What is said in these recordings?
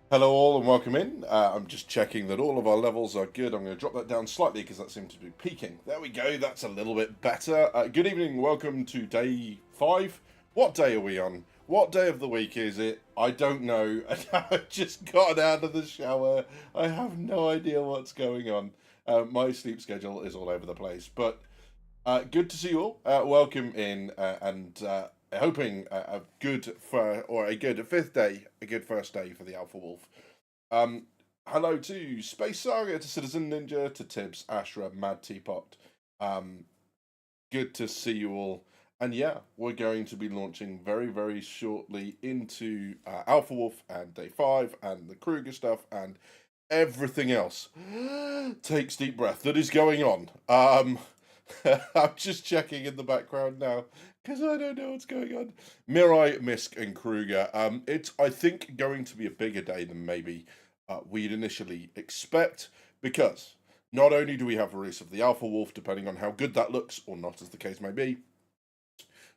Hello all and welcome in. I'm just checking that all of our levels are good. I'm going to drop that down slightly because that seems to be peaking. There we go, that's a little bit better. Good evening, welcome to day 5. What day are we on? What day of the week is it? I don't know. I've just gotten out of the shower. I have no idea what's going on. My sleep schedule is all over the place. But good to see you all. Welcome in, and hoping a good or a good fifth day, a good first day for the Alpha Wolf. Um, Hello to Space Saga, to Citizen Ninja, to Tibbs, Ashra, Mad Teapot. Um, Good to see you all. And yeah, we're going to be launching very, very shortly into Alpha Wolf and Day 5 and the Kruger stuff and everything else. Takes deep breath that is going on. I'm just checking in the background now because I don't know what's going on. Mirai, Misk, and Kruger. It's, I think, going to be a bigger day than maybe we'd initially expect because not only do we have a release of the Alpha Wolf, depending on how good that looks or not, as the case may be,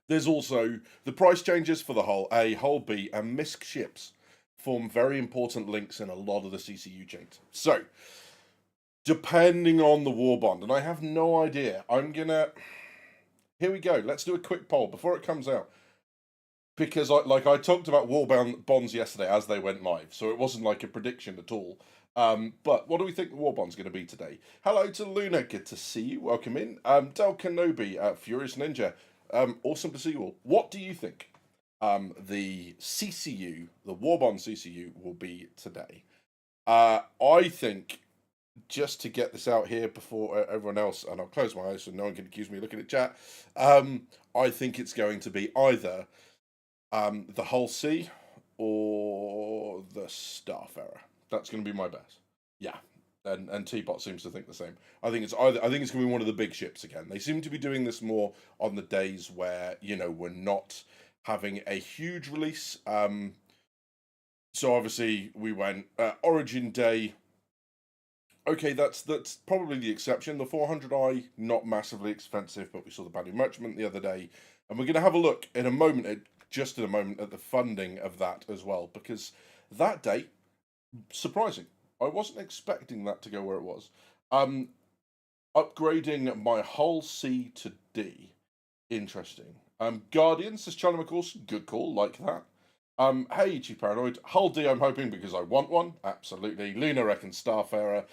there's also the price changes for the Hull A, Hull B, and Misk ships form very important links in a lot of the CCU chains. So, depending on the war bond, and I have no idea, I'm gonna. Here we go. Let's do a quick poll before it comes out. Because I talked about war bonds yesterday as they went live, so it wasn't like a prediction at all. But what do we think the war bond's going to be today? Hello to Luna, good to see you. Welcome in. Del Kenobi, Furious Ninja, awesome to see you all. What do you think the CCU, the war bond CCU, will be today? I think, just to get this out here before everyone else, and I'll close my eyes so no one can accuse me of looking at chat. I think it's going to be either the Hull C or the Starfarer. That's going to be my bet. Yeah, and Teapot seems to think the same. I think it's either. I think it's going to be one of the big ships again. They seem to be doing this more on the days where we're not having a huge release. So obviously we went Origin Day. Okay, that's probably the exception. The 400i not massively expensive, but we saw the Badu Merchantment the other day, and we're going to have a look in a moment, just in a moment, at the funding of that as well, because that day, surprising. I wasn't expecting that to go where it was. Um, Upgrading my whole C to D, interesting. Guardian says Charlie McCourse, good call, like that. Hey, Chi Paranoid, Hull D, I'm hoping because I want one. Absolutely. Luna reckons Starfarer.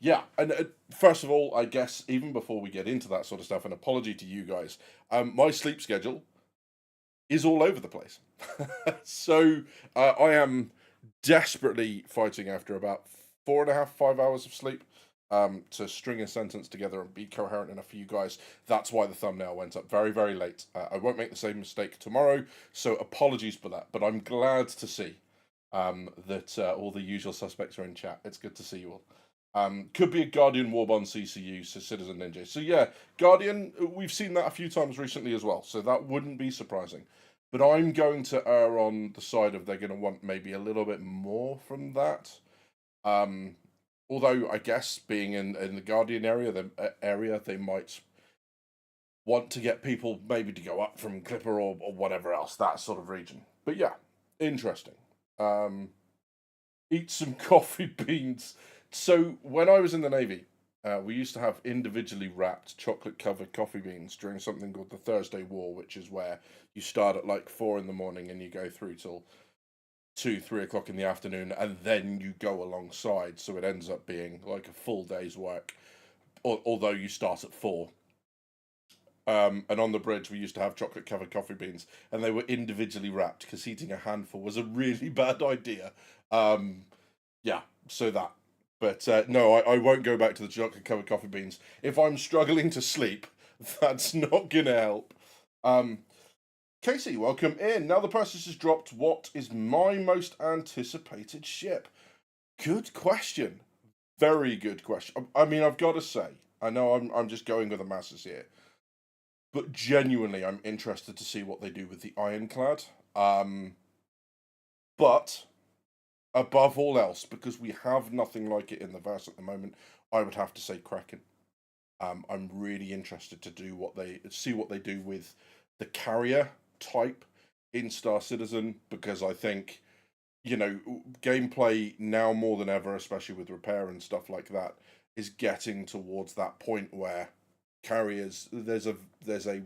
Yeah, and first of all, I guess even before we get into that sort of stuff, an apology to you guys. My sleep schedule is all over the place, so I am desperately fighting after about 4.5, 5 hours of sleep to string a sentence together and be coherent enough for you guys. That's why the thumbnail went up very, very late. I won't make the same mistake tomorrow, so apologies for that. But I'm glad to see that all the usual suspects are in chat. It's good to see you all. Could be a Guardian Warbond CCU, so Citizen Ninja. So yeah, Guardian, we've seen that a few times recently as well, so that wouldn't be surprising. But I'm going to err on the side of they're going to want maybe a little bit more from that. Um, Although I guess being in the Guardian area, they might want to get people maybe to go up from Clipper or whatever else, that sort of region. But yeah, interesting. Um, Eat some coffee beans. So when I was in the Navy, we used to have individually wrapped chocolate covered coffee beans during something called the Thursday War, which is where you start at like 4 in the morning and you go through till 2, 3 o'clock in the afternoon, and then you go alongside. So it ends up being like a full day's work, although you start at 4. And on the bridge, we used to have chocolate covered coffee beans, and they were individually wrapped because eating a handful was a really bad idea. Yeah, so that. But no, I won't go back to the chocolate covered coffee beans. If I'm struggling to sleep, that's not going to help. Um, Casey, welcome in. Now the prices has dropped. What is my most anticipated ship? Good question. Very good question. I mean, I've got to say, I know I'm just going with the masses here, but genuinely, I'm interested to see what they do with the Ironclad. But above all else, because we have nothing like it in the verse at the moment, I would have to say Kraken. I'm really interested to see what they do with the carrier type in Star Citizen, because I think you know, gameplay now more than ever, especially with repair and stuff like that, is getting towards that point where carriers there's a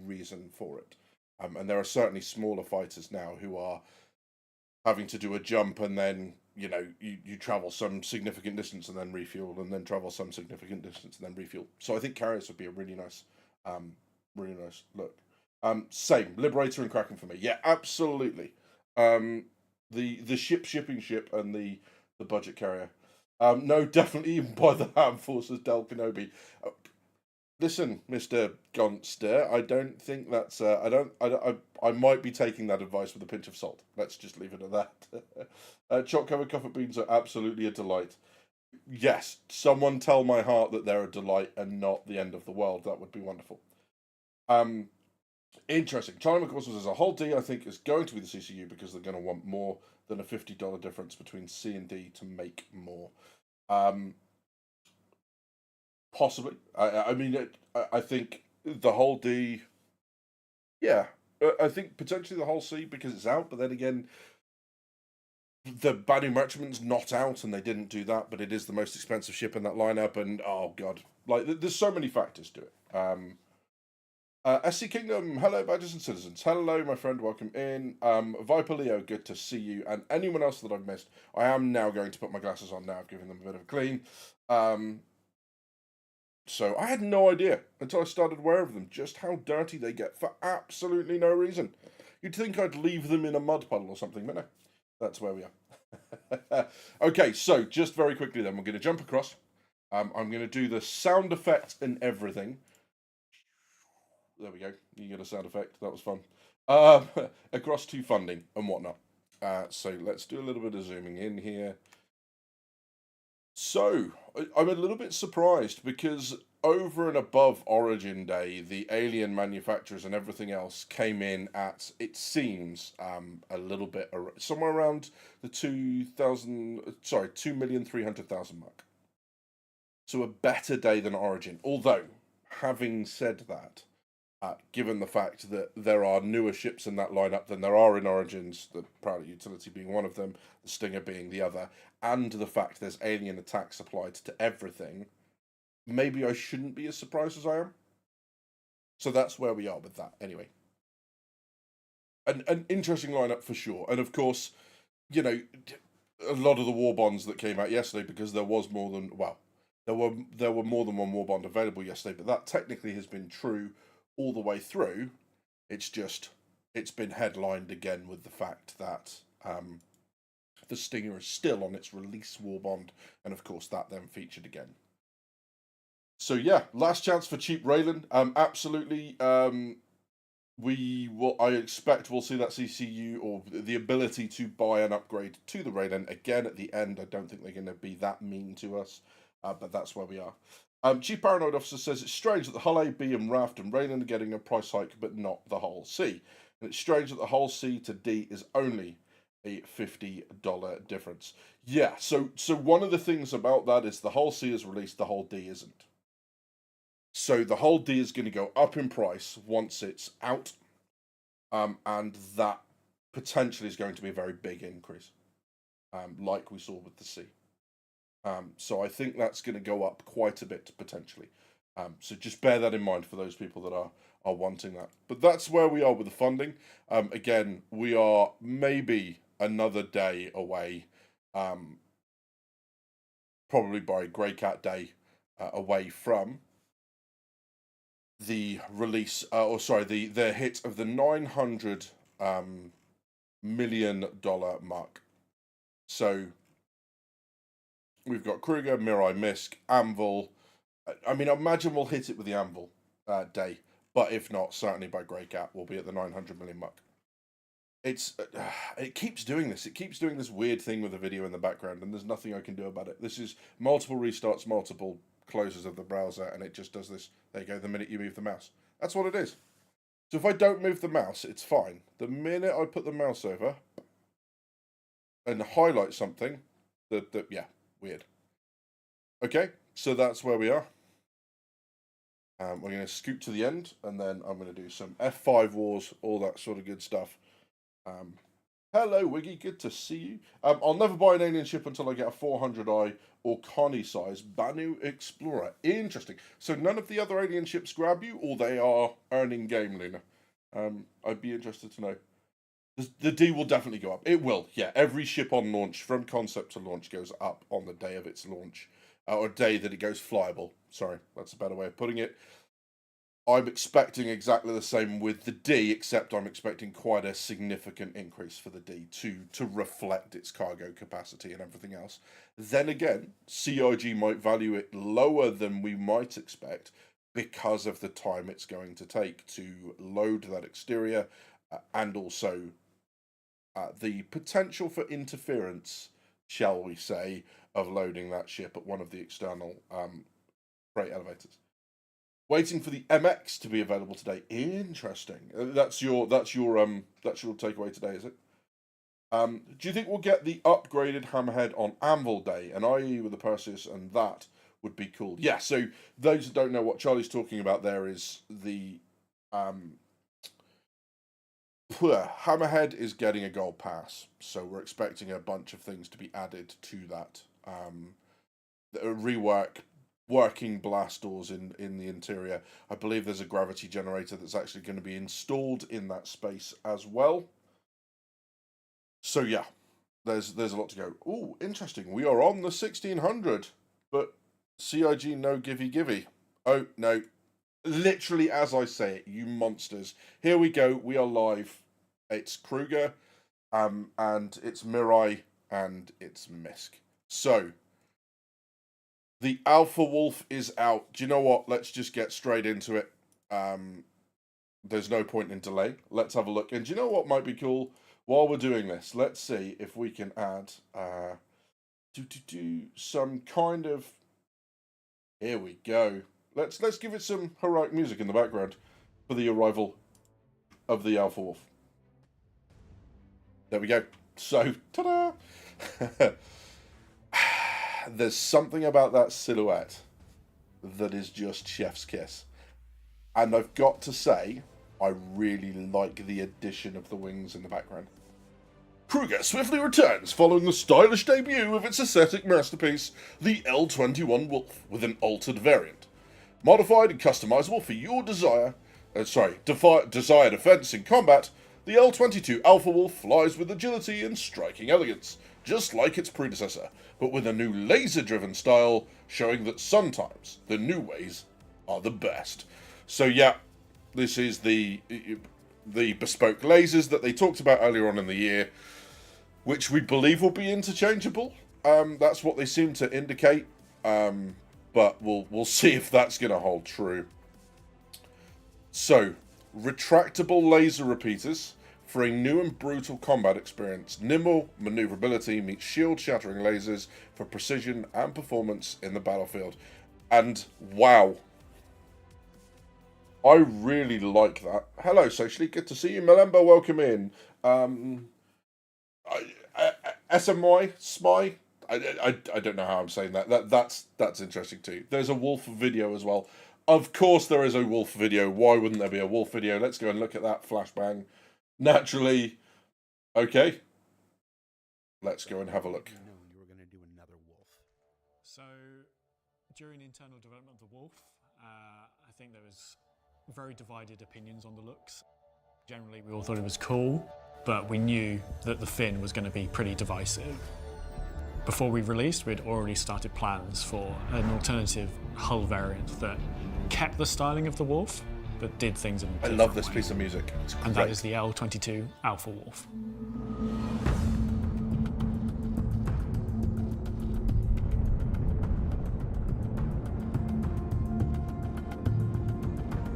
reason for it, and there are certainly smaller fighters now who are having to do a jump and then you travel some significant distance and then refuel and then travel some significant distance and then refuel. So I think carriers would be a um, really nice look. Same Liberator and Kraken for me. Yeah, absolutely. The shipping ship and the budget carrier. No, definitely even by the Ham Forces Del Kenobi. Listen, Mister Gonster, I don't think that's. I might be taking that advice with a pinch of salt. Let's just leave it at that. Choc covered coffee beans are absolutely a delight. Yes, someone tell my heart that they're a delight and not the end of the world. That would be wonderful. Um, Interesting. China McCausey says a whole D, I think, is going to be the CCU because they're going to want more than a $50 difference between C and D to make more. Um, Possibly. I mean, I think the whole D. Yeah, I think potentially the whole C because it's out. But then again, the Banu Merchantman's not out, and they didn't do that. But it is the most expensive ship in that lineup, and oh god, like there's so many factors to it. SC Kingdom, hello, badges and citizens. Hello, my friend, welcome in. Viper Leo, good to see you. And anyone else that I've missed, I am now going to put my glasses on now. I've given them a bit of a clean. So I had no idea until I started wearing them just how dirty they get for absolutely no reason. You'd think I'd leave them in a mud puddle or something, but no, that's where we are. Okay, so just very quickly then, we're going to jump across. I'm going to do the sound effect and everything. There we go. You get a sound effect. That was fun. Across to funding and whatnot. So let's do a little bit of zooming in here. So I'm a little bit surprised because over and above Origin Day, the alien manufacturers and everything else came in at, it seems, a little bit somewhere around the 2,300,000 mark. So a better day than Origin. Although, having said that, given the fact that there are newer ships in that lineup than there are in Origins, the Prowler Utility being one of them, the Stinger being the other, and the fact there's alien attacks applied to everything, maybe I shouldn't be as surprised as I am. So that's where we are with that, anyway. An interesting lineup for sure. And of course, a lot of the war bonds that came out yesterday, because there was more than, well, there were more than one war bond available yesterday, but that technically has been true all the way through. It's been headlined again with the fact that the Stinger is still on its release war bond, and of course that then featured again. So yeah, last chance for cheap Raylan. Absolutely. I expect we'll see that CCU or the ability to buy an upgrade to the Raylan again at the end. I don't think they're going to be that mean to us, but that's where we are. Chief Paranoid Officer says it's strange that the Hull A, B, and Raft and Raylan are getting a price hike, but not the Hull C. And it's strange that the Hull C to D is only a $50 difference. Yeah, so one of the things about that is the Hull C is released, the Hull D isn't. So the Hull D is going to go up in price once it's out, and that potentially is going to be a very big increase, like we saw with the C. So I think that's going to go up quite a bit potentially. So just bear that in mind for those people that are wanting that. But that's where we are with the funding. Again, we are maybe another day away, probably by Grey Cat Day, away from the release, the hit of the $900 million mark. So we've got Kruger, Mirai, Misk, Anvil. I mean, I imagine we'll hit it with the Anvil day, but if not, certainly by Grey Cat, we'll be at the 900 million mark. It keeps doing this. It keeps doing this weird thing with the video in the background, and there's nothing I can do about it. This is multiple restarts, multiple closes of the browser, and it just does this. There you go, the minute you move the mouse. That's what it is. So if I don't move the mouse, it's fine. The minute I put the mouse over and highlight something, yeah, weird. Okay, so that's where we are. We're going to scoot to the end, and then I'm going to do some F5 wars, all that sort of good stuff. Hello, Wiggy. Good to see you. I'll never buy an alien ship until I get a 400i or Connie size Banu Explorer. Interesting. So none of the other alien ships grab you, or they are earning game, Luna? I'd be interested to know. The D will definitely go up. It will, yeah. Every ship on launch, from concept to launch, goes up on the day of its launch. Or day that it goes flyable. Sorry, that's a better way of putting it. I'm expecting exactly the same with the D, except I'm expecting quite a significant increase for the D to reflect its cargo capacity and everything else. Then again, CIG might value it lower than we might expect because of the time it's going to take to load that exterior and also the potential for interference, shall we say, of loading that ship at one of the external freight elevators. Waiting for the MX to be available today. Interesting. That's your takeaway today, is it? Do you think we'll get the upgraded Hammerhead on Anvil Day, an IAE with the Perseus, and that would be cool? Yeah. So those that don't know what Charlie's talking about, there is the Hammerhead is getting a gold pass, so we're expecting a bunch of things to be added to that. Rework. Working blast doors in the interior. I believe there's a gravity generator that's actually going to be installed in that space as well. So yeah, there's a lot to go. Oh, interesting. We are on the 1600, but CIG no givey. Oh no, literally as I say it, you monsters. Here we go. We are live. It's Kruger, and it's Mirai, and it's Misk. So. The Alpha Wolf is out. Do you know what? Let's just get straight into it. There's no point in delay. Let's have a look. And do you know what might be cool? While we're doing this, let's see if we can add some kind of... Here we go. Let's give it some heroic music in the background for the arrival of the Alpha Wolf. There we go. So, ta-da! There's something about that silhouette that is just chef's kiss. And I've got to say, I really like the addition of the wings in the background. Kruger swiftly returns following the stylish debut of its aesthetic masterpiece, the L-21 Wolf, with an altered variant. Modified and customizable for your desired offense in combat, the L-22 Alpha Wolf flies with agility and striking elegance, just like its predecessor, but with a new laser-driven style, showing that sometimes the new ways are the best. So yeah, this is the bespoke lasers that they talked about earlier on in the year, which we believe will be interchangeable. That's what they seem to indicate, but we'll see if that's going to hold true. So, retractable laser repeaters for a new and brutal combat experience. Nimble maneuverability meets shield-shattering lasers for precision and performance in the battlefield. And wow, I really like that. Hello, Socially, good to see you. Malemba, welcome in. SMY, SMY. I don't know how I'm saying that. That's interesting too. There's a wolf video as well. Of course, there is a wolf video. Why wouldn't there be a wolf video? Let's go and look at that flashbang. Naturally, okay. Let's go and have a look. You know you were going to do another wolf. So, during internal development of the wolf, I think there was very divided opinions on the looks. Generally, we all thought it was cool, but we knew that the fin was going to be pretty divisive. Before we released, we'd already started plans for an alternative hull variant that kept the styling of the wolf, but did things in a different way. I love this piece of music. It's great. And that is the L-22 Alpha Wolf.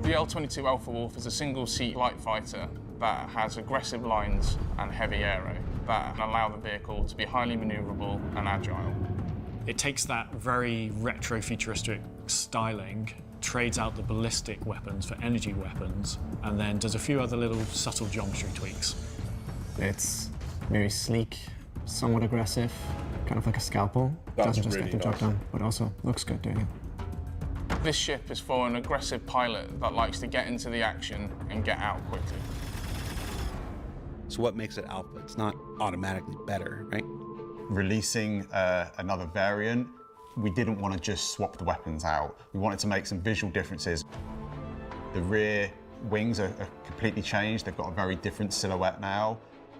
The L-22 Alpha Wolf is a single-seat light fighter that has aggressive lines and heavy aero that allow the vehicle to be highly maneuverable and agile. It takes that very retro-futuristic styling, trades out the ballistic weapons for energy weapons, and then does a few other little subtle geometry tweaks. It's very sleek, somewhat aggressive, kind of like a scalpel. That's Doesn't just really get the job nice. done, but also looks good doing it. This ship is for an aggressive pilot that likes to get into the action and get out quickly. So what makes it alpha? It's not automatically better, right? Releasing another variant, we didn't want to just swap the weapons out. We wanted to make some visual differences. The rear wings are completely changed. They've got a very different silhouette now.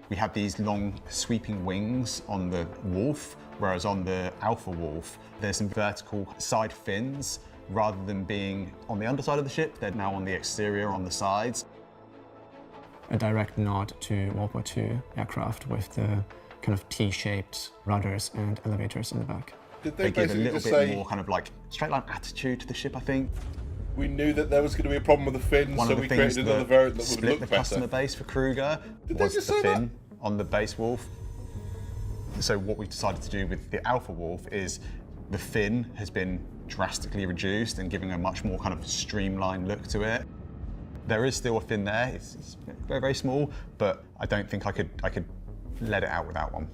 We have these long sweeping wings on the Wolf, whereas on the Alpha Wolf, there's some vertical side fins. Rather than being on the underside of the ship, they're now on the exterior, on the sides. A direct nod to World War II aircraft with the kind of T-shaped rudders and elevators in the back. Did They give a basically little just bit say more kind of like straight line attitude to the ship, I think. we knew that there was going to be a problem with the fin, One so of the we things created another variant that would split look the better? customer base for Kruger Did they was just the say that? fin on the base Wolf. So what we've decided to do with the Alpha Wolf is the fin has been drastically reduced and giving a much more kind of streamlined look to it. There is still a fin there, it's very, very small, but I don't think I could let it out without one.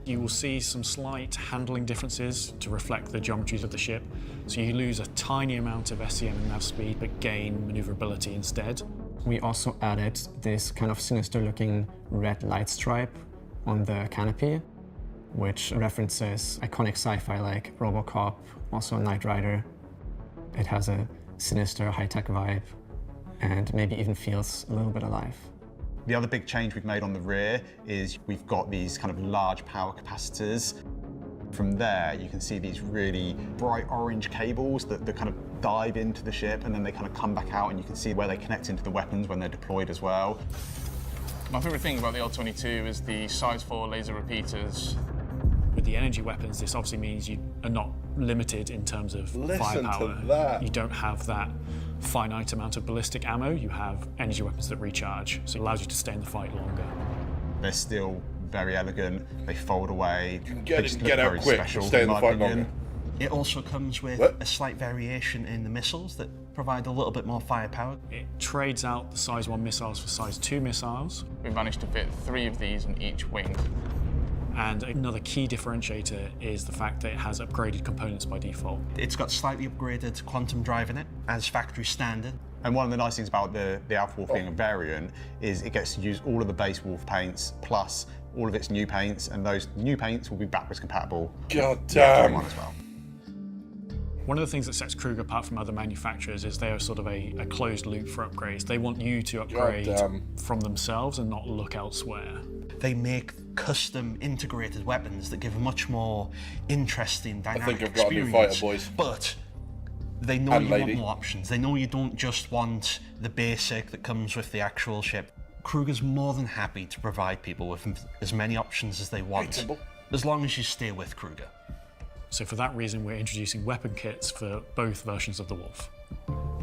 You will see some slight handling differences to reflect the geometries of the ship. So you lose a tiny amount of SCM and nav speed, but gain maneuverability instead. We also added this kind of sinister looking red light stripe on the canopy, which references iconic sci-fi like RoboCop, also Knight Rider. It has a sinister high-tech vibe and maybe even feels a little bit alive. The other big change we've made on the rear is we've got these kind of large power capacitors. From there, you can see these really bright orange cables that kind of dive into the ship and then they kind of come back out and you can see where they connect into the weapons when they're deployed as well. My favourite thing about the L-22 is the size 4 laser repeaters. With the energy weapons, this obviously means you are not limited in terms of Listen firepower. to that. You don't have that finite amount of ballistic ammo. You have energy weapons that recharge, so it allows you to stay in the fight longer. They're still very elegant, they fold away. You can they get just in, look get out very quick, special, and stay in the my fight opinion. longer. It also comes with What? a slight variation in the missiles that provide a little bit more firepower. It trades out the size 1 missiles for size 2 missiles. We've managed to fit 3 of these in each wing. And another key differentiator is the fact that it has upgraded components by default. It's got slightly upgraded quantum drive in it as factory standard. And one of the nice things about the Alpha Wolf being a variant is it gets to use all of the base Wolf paints plus all of its new paints, and those new paints will be backwards compatible God with the L21 damn. as well. One of the things that sets Kruger apart from other manufacturers is they are sort of a closed loop for upgrades. They want you to upgrade damn. from themselves and not look elsewhere. They make custom integrated weapons that give a much more interesting dynamic think I've got a new experience. fighter, boys. But they know And you lady. want more options. They know you don't just want the basic that comes with the actual ship. Kruger's more than happy to provide people with as many options as they want, Reasonable. as long as you stay with Kruger. So for that reason, we're introducing weapon kits for both versions of the Wolf.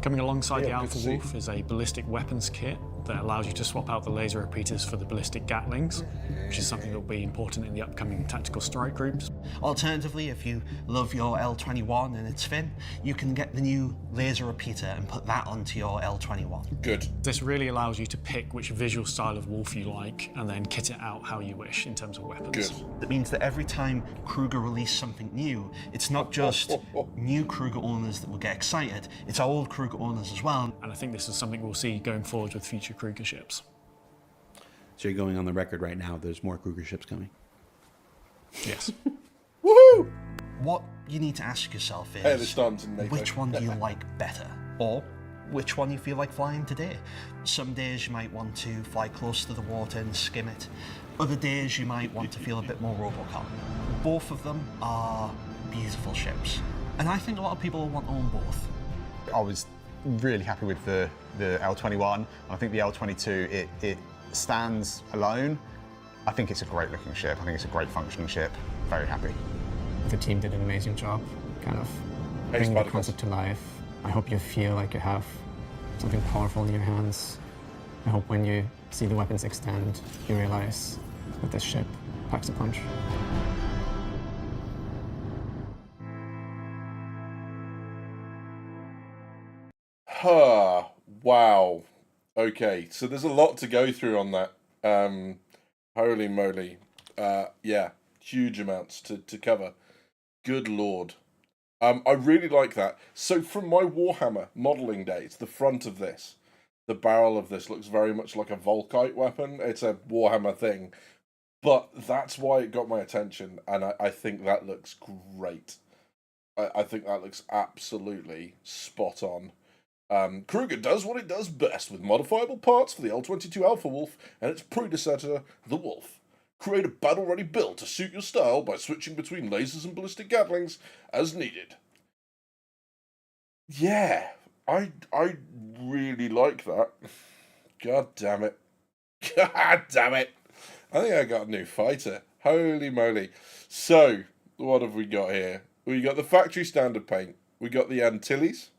Coming alongside the Yeah, good Alpha to see. Wolf is a ballistic weapons kit that allows you to swap out the laser repeaters for the ballistic Gatlings, which is something that will be important in the upcoming tactical strike groups. Alternatively, if you love your L21 and its fin, you can get the new laser repeater and put that onto your L21. Good. This really allows you to pick which visual style of Wolf you like and then kit it out how you wish in terms of weapons. Good. That means that every time Kruger releases something new, it's not just new Kruger owners that will get excited, it's old Kruger owners as well. And I think this is something we'll see going forward with future Kruger ships. So you're going on the record right now, there's more Kruger ships coming. Yes. Woohoo! What you need to ask yourself Hey, the is, stands in NATO. which one do you like better? Or which one you feel like flying today? Some days you might want to fly close to the water and skim it. Other days you might want to feel a bit more RoboCop. Both of them are beautiful ships. And I think a lot of people will want to own both. I was really happy with the L21. I think the L22, it stands alone. I think it's a great looking ship. I think it's a great functioning ship. Very happy. The team did an amazing job, kind of Hey, bringing the Spartacus. concept to life. I hope you feel like you have something powerful in your hands. I hope when you see the weapons extend, you realize that this ship packs a punch. Huh. Wow. Okay, so there's a lot to go through on that. Holy moly. Yeah, huge amounts to cover. Good lord. I really like that. So from my Warhammer modelling days, the front of this, the barrel of this looks very much like a Volkite weapon. It's a Warhammer thing, but that's why it got my attention, and I think that looks great. I think that looks absolutely spot on. Kruger does what it does best with modifiable parts for the L-22 Alpha Wolf and its predecessor, the Wolf. Create a battle-ready build to suit your style by switching between lasers and ballistic gatlings as needed. Yeah, I really like that. God damn it. God damn it. I think I got a new fighter. Holy moly. So, what have we got here? We got the factory standard paint. We got the Antilles.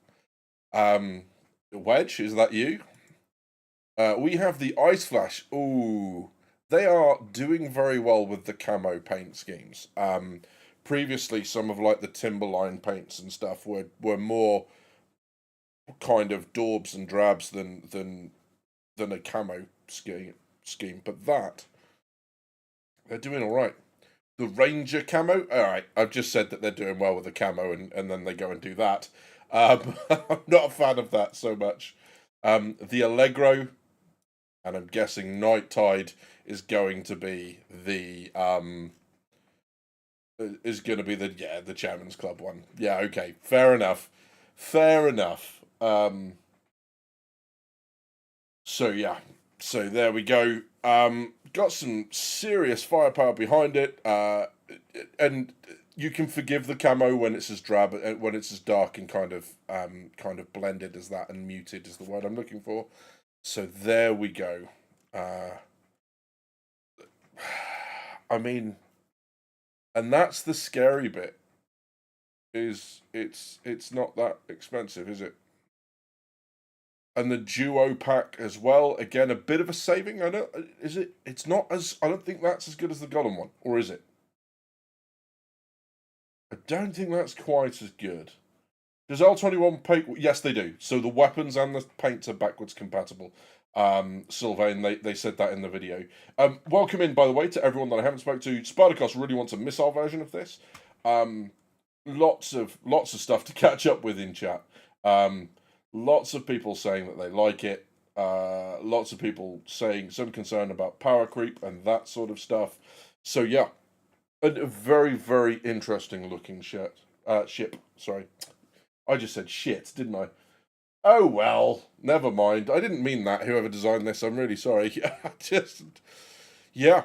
Wedge, is that you? We have the Ice Flash. Ooh. They are doing very well with the camo paint schemes. Previously, some of like the Timberline paints and stuff were more kind of daubs and drabs than a camo scheme. But that, they're doing all right. The Ranger camo, all right. I've just said that they're doing well with the camo, and then they go and do that. I'm not a fan of that so much. The Allegro, and I'm guessing Night Tide is going to be the the Chairman's Club one. Yeah, okay, fair enough. So yeah, so there we go. Got some serious firepower behind it, and you can forgive the camo when it's as drab, when it's as dark and kind of blended as that, and muted is the word I'm looking for. So there we go. I mean, and that's the scary bit. Is it's not that expensive, is it? And the duo pack as well. Again, a bit of a saving. I know. Is it? It's not as. I don't think that's as good as the Gollum one, or is it? I don't think that's quite as good. Does L21 paint? Yes, they do. So the weapons and the paints are backwards compatible. Sylvain, they said that in the video. Welcome in, by the way, to everyone that I haven't spoke to. Spartacus really wants a missile version of this. Lots of stuff to catch up with in chat. Lots of people saying that they like it. Lots of people saying some concern about power creep and that sort of stuff. So yeah, a very, very interesting looking ship. Sorry, I just said shit, didn't I? Oh well, never mind. I didn't mean that. Whoever designed this, I'm really sorry. Yeah,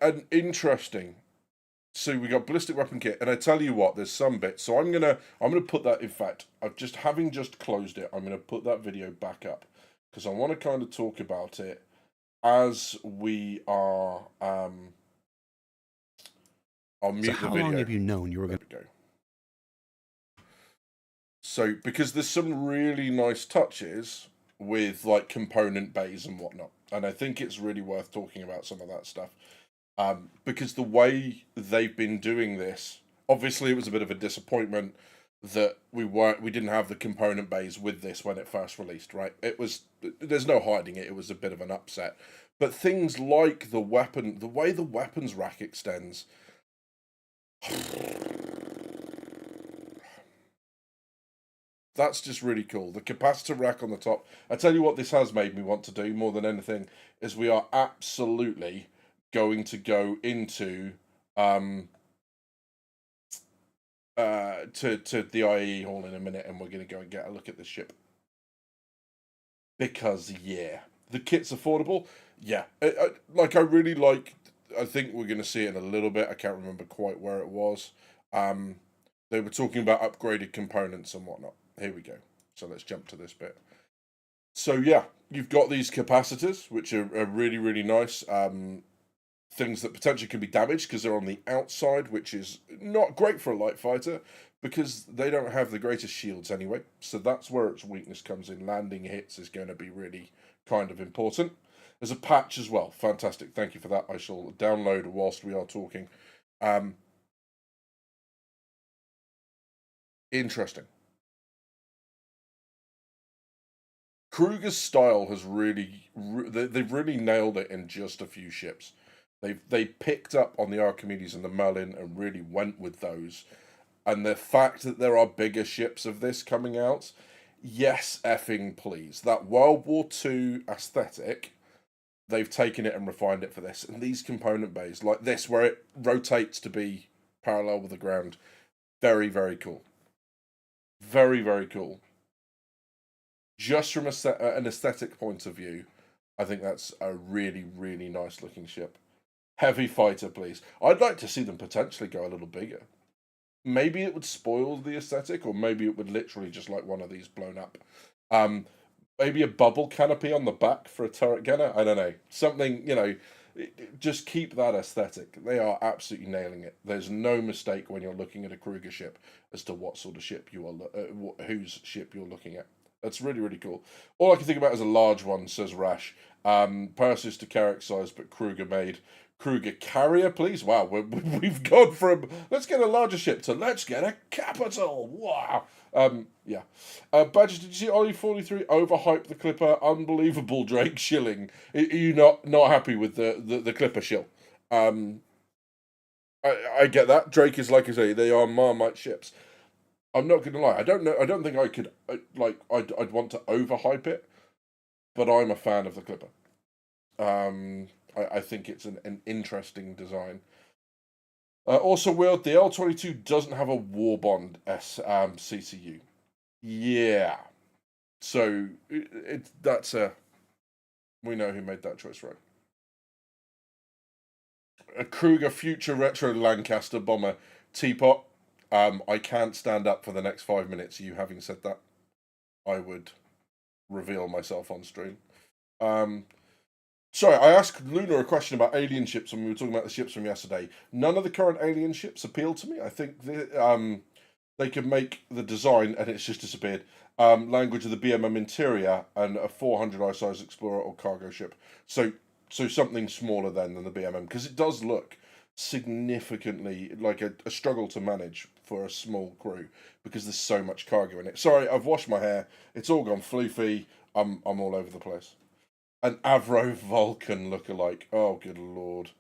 an interesting. So we got ballistic weapon kit, and I tell you what, there's some bits. So I'm gonna put that. In fact, having just closed it, I'm gonna put that video back up because I want to kind of talk about it as we are. I'll mute the video. How long have you known you were going to go? So, because there's some really nice touches with like component bays and whatnot, and I think it's really worth talking about some of that stuff. Because the way they've been doing this, obviously it was a bit of a disappointment that we didn't have the component bays with this when it first released, right? There's no hiding it, it was a bit of an upset. But things like the way the weapons rack extends, that's just really cool. The capacitor rack on the top. I tell you what this has made me want to do more than anything, is we are absolutely going to go into to the IAE hall in a minute, and we're going to go and get a look at the ship. Because, yeah, the kit's affordable. Yeah, I really like, I think we're going to see it in a little bit. I can't remember quite where it was. They were talking about upgraded components and whatnot. Here we go. So let's jump to this bit. So yeah, you've got these capacitors, which are really, really nice. Things that potentially can be damaged because they're on the outside, which is not great for a light fighter because they don't have the greatest shields anyway. So that's where its weakness comes in. Landing hits is going to be really kind of important. There's a patch as well. Fantastic. Thank you for that. I shall download whilst we are talking. Interesting. Kruger's style has they've really nailed it in just a few ships. They picked up on the Archimedes and the Merlin and really went with those. And the fact that there are bigger ships of this coming out, yes effing please. That World War II aesthetic, they've taken it and refined it for this. And these component bays, like this, where it rotates to be parallel with the ground, very, very cool. Very, very cool. Just from an aesthetic point of view, I think that's a really, really nice looking ship. Heavy fighter, please. I'd like to see them potentially go a little bigger. Maybe it would spoil the aesthetic, or maybe it would literally just like one of these blown up. Maybe a bubble canopy on the back for a turret gunner. I don't know. Something, you know, just keep that aesthetic. They are absolutely nailing it. There's no mistake when you're looking at a Kruger ship as to what sort of ship you are, whose ship you're looking at. That's really, really cool. All I can think about is a large one, says Rash. Persis to Carrick size, but Kruger made. Kruger carrier, please. Wow, we've gone from let's get a larger ship to let's get a capital. Wow. Yeah. Badger, did you see Ollie 43 overhype the Clipper? Unbelievable, Drake shilling. Are you not happy with the Clipper shill? I get that. Drake is, like I say, they are Marmite ships. I'm not gonna lie. I don't know. I don't think I could I'd want to overhype it, but I'm a fan of the Clipper. I think it's an interesting design. Also, Will, the L22 doesn't have a Warbond CCU. Yeah. So that's we know who made that choice, right? A Kruger Future Retro Lancaster Bomber Teapot. I can't stand up for the next 5 minutes. You having said that, I would reveal myself on stream. Sorry, I asked Luna a question about alien ships when we were talking about the ships from yesterday. None of the current alien ships appeal to me. I think they could make the design, and it's just disappeared, language of the BMM interior and a 400i size explorer or cargo ship. So something smaller than the BMM, because it does look significantly like a struggle to manage for a small crew because there's so much cargo in it. Sorry, I've washed my hair. It's all gone floofy. I'm all over the place. An Avro Vulcan lookalike. Oh, good lord.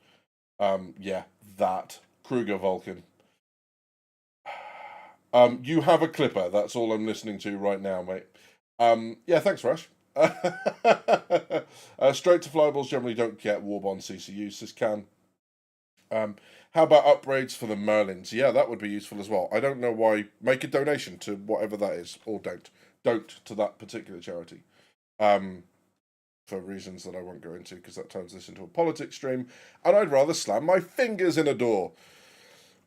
Yeah, that. Kruger Vulcan. You have a Clipper. That's all I'm listening to right now, mate. Yeah, thanks, Rash. Straight to flyballs generally don't get Warbond CCU, says Can. How about upgrades for the Merlins? Yeah, that would be useful as well. I don't know why. Make a donation to whatever that is, or don't. Don't to that particular charity. For reasons that I won't go into, because that turns this into a politics stream, and I'd rather slam my fingers in a door.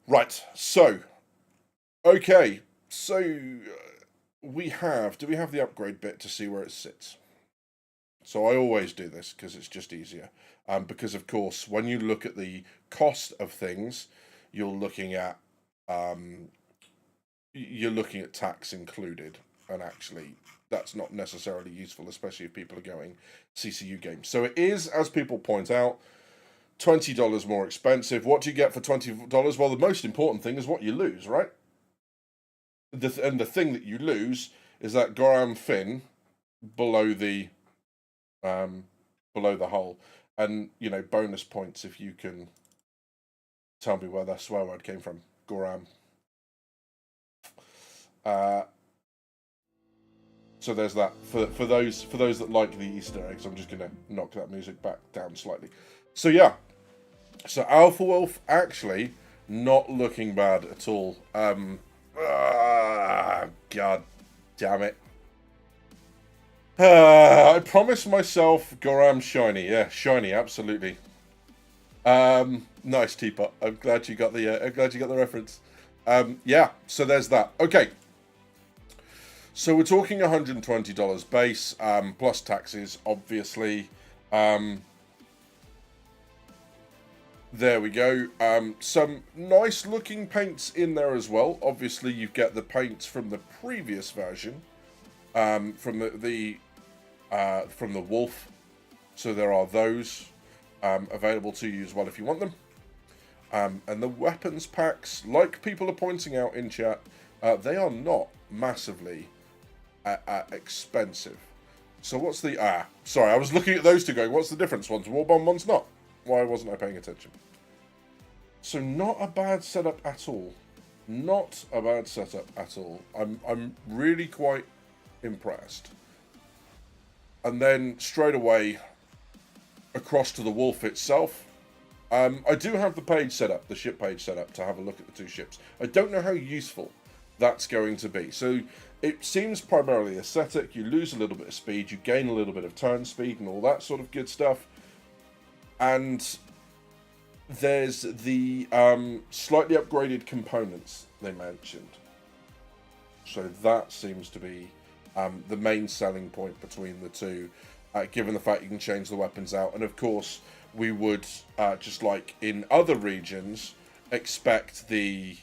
Right, so, okay, so do we have the upgrade bit to see where it sits? So I always do this, because it's just easier. Because, of course, when you look at the cost of things, you're looking at tax included, and actually that's not necessarily useful, especially if people are going CCU games. So it is, as people point out, $20 more expensive. What do you get for $20? Well, the most important thing is what you lose, right? And the thing that you lose is that Goram fin below the hull, and you know, bonus points if you can tell me where that swear word came from. Goram. So there's that for those that like the Easter eggs. I'm just gonna knock that music back down slightly. So yeah, so Alpha Wolf actually not looking bad at all. God damn it! I promised myself Goram shiny. Yeah, shiny, absolutely. Nice teapot. I'm glad you got the reference. Yeah. So there's that. Okay. So we're talking $120 base, plus taxes, obviously. There we go. Some nice looking paints in there as well. Obviously, you get the paints from the previous version, from the Wolf. So there are those available to you as well if you want them. And the weapons packs, like people are pointing out in chat, they are not massively expensive. So what's the sorry, I was looking at those two going, what's the difference? One's Warbond, one's not. Why wasn't I paying attention? So not a bad setup at all. Not a bad setup at all. I'm really quite impressed. And then straight away across to the Wolf itself. I do have the page set up, the ship page set up, to have a look at the two ships. I don't know how useful that's going to be. So it seems primarily aesthetic. You lose a little bit of speed, you gain a little bit of turn speed and all that sort of good stuff. And there's the slightly upgraded components they mentioned. So that seems to be the main selling point between the two, given the fact you can change the weapons out. And of course, we would, just like in other regions, expect the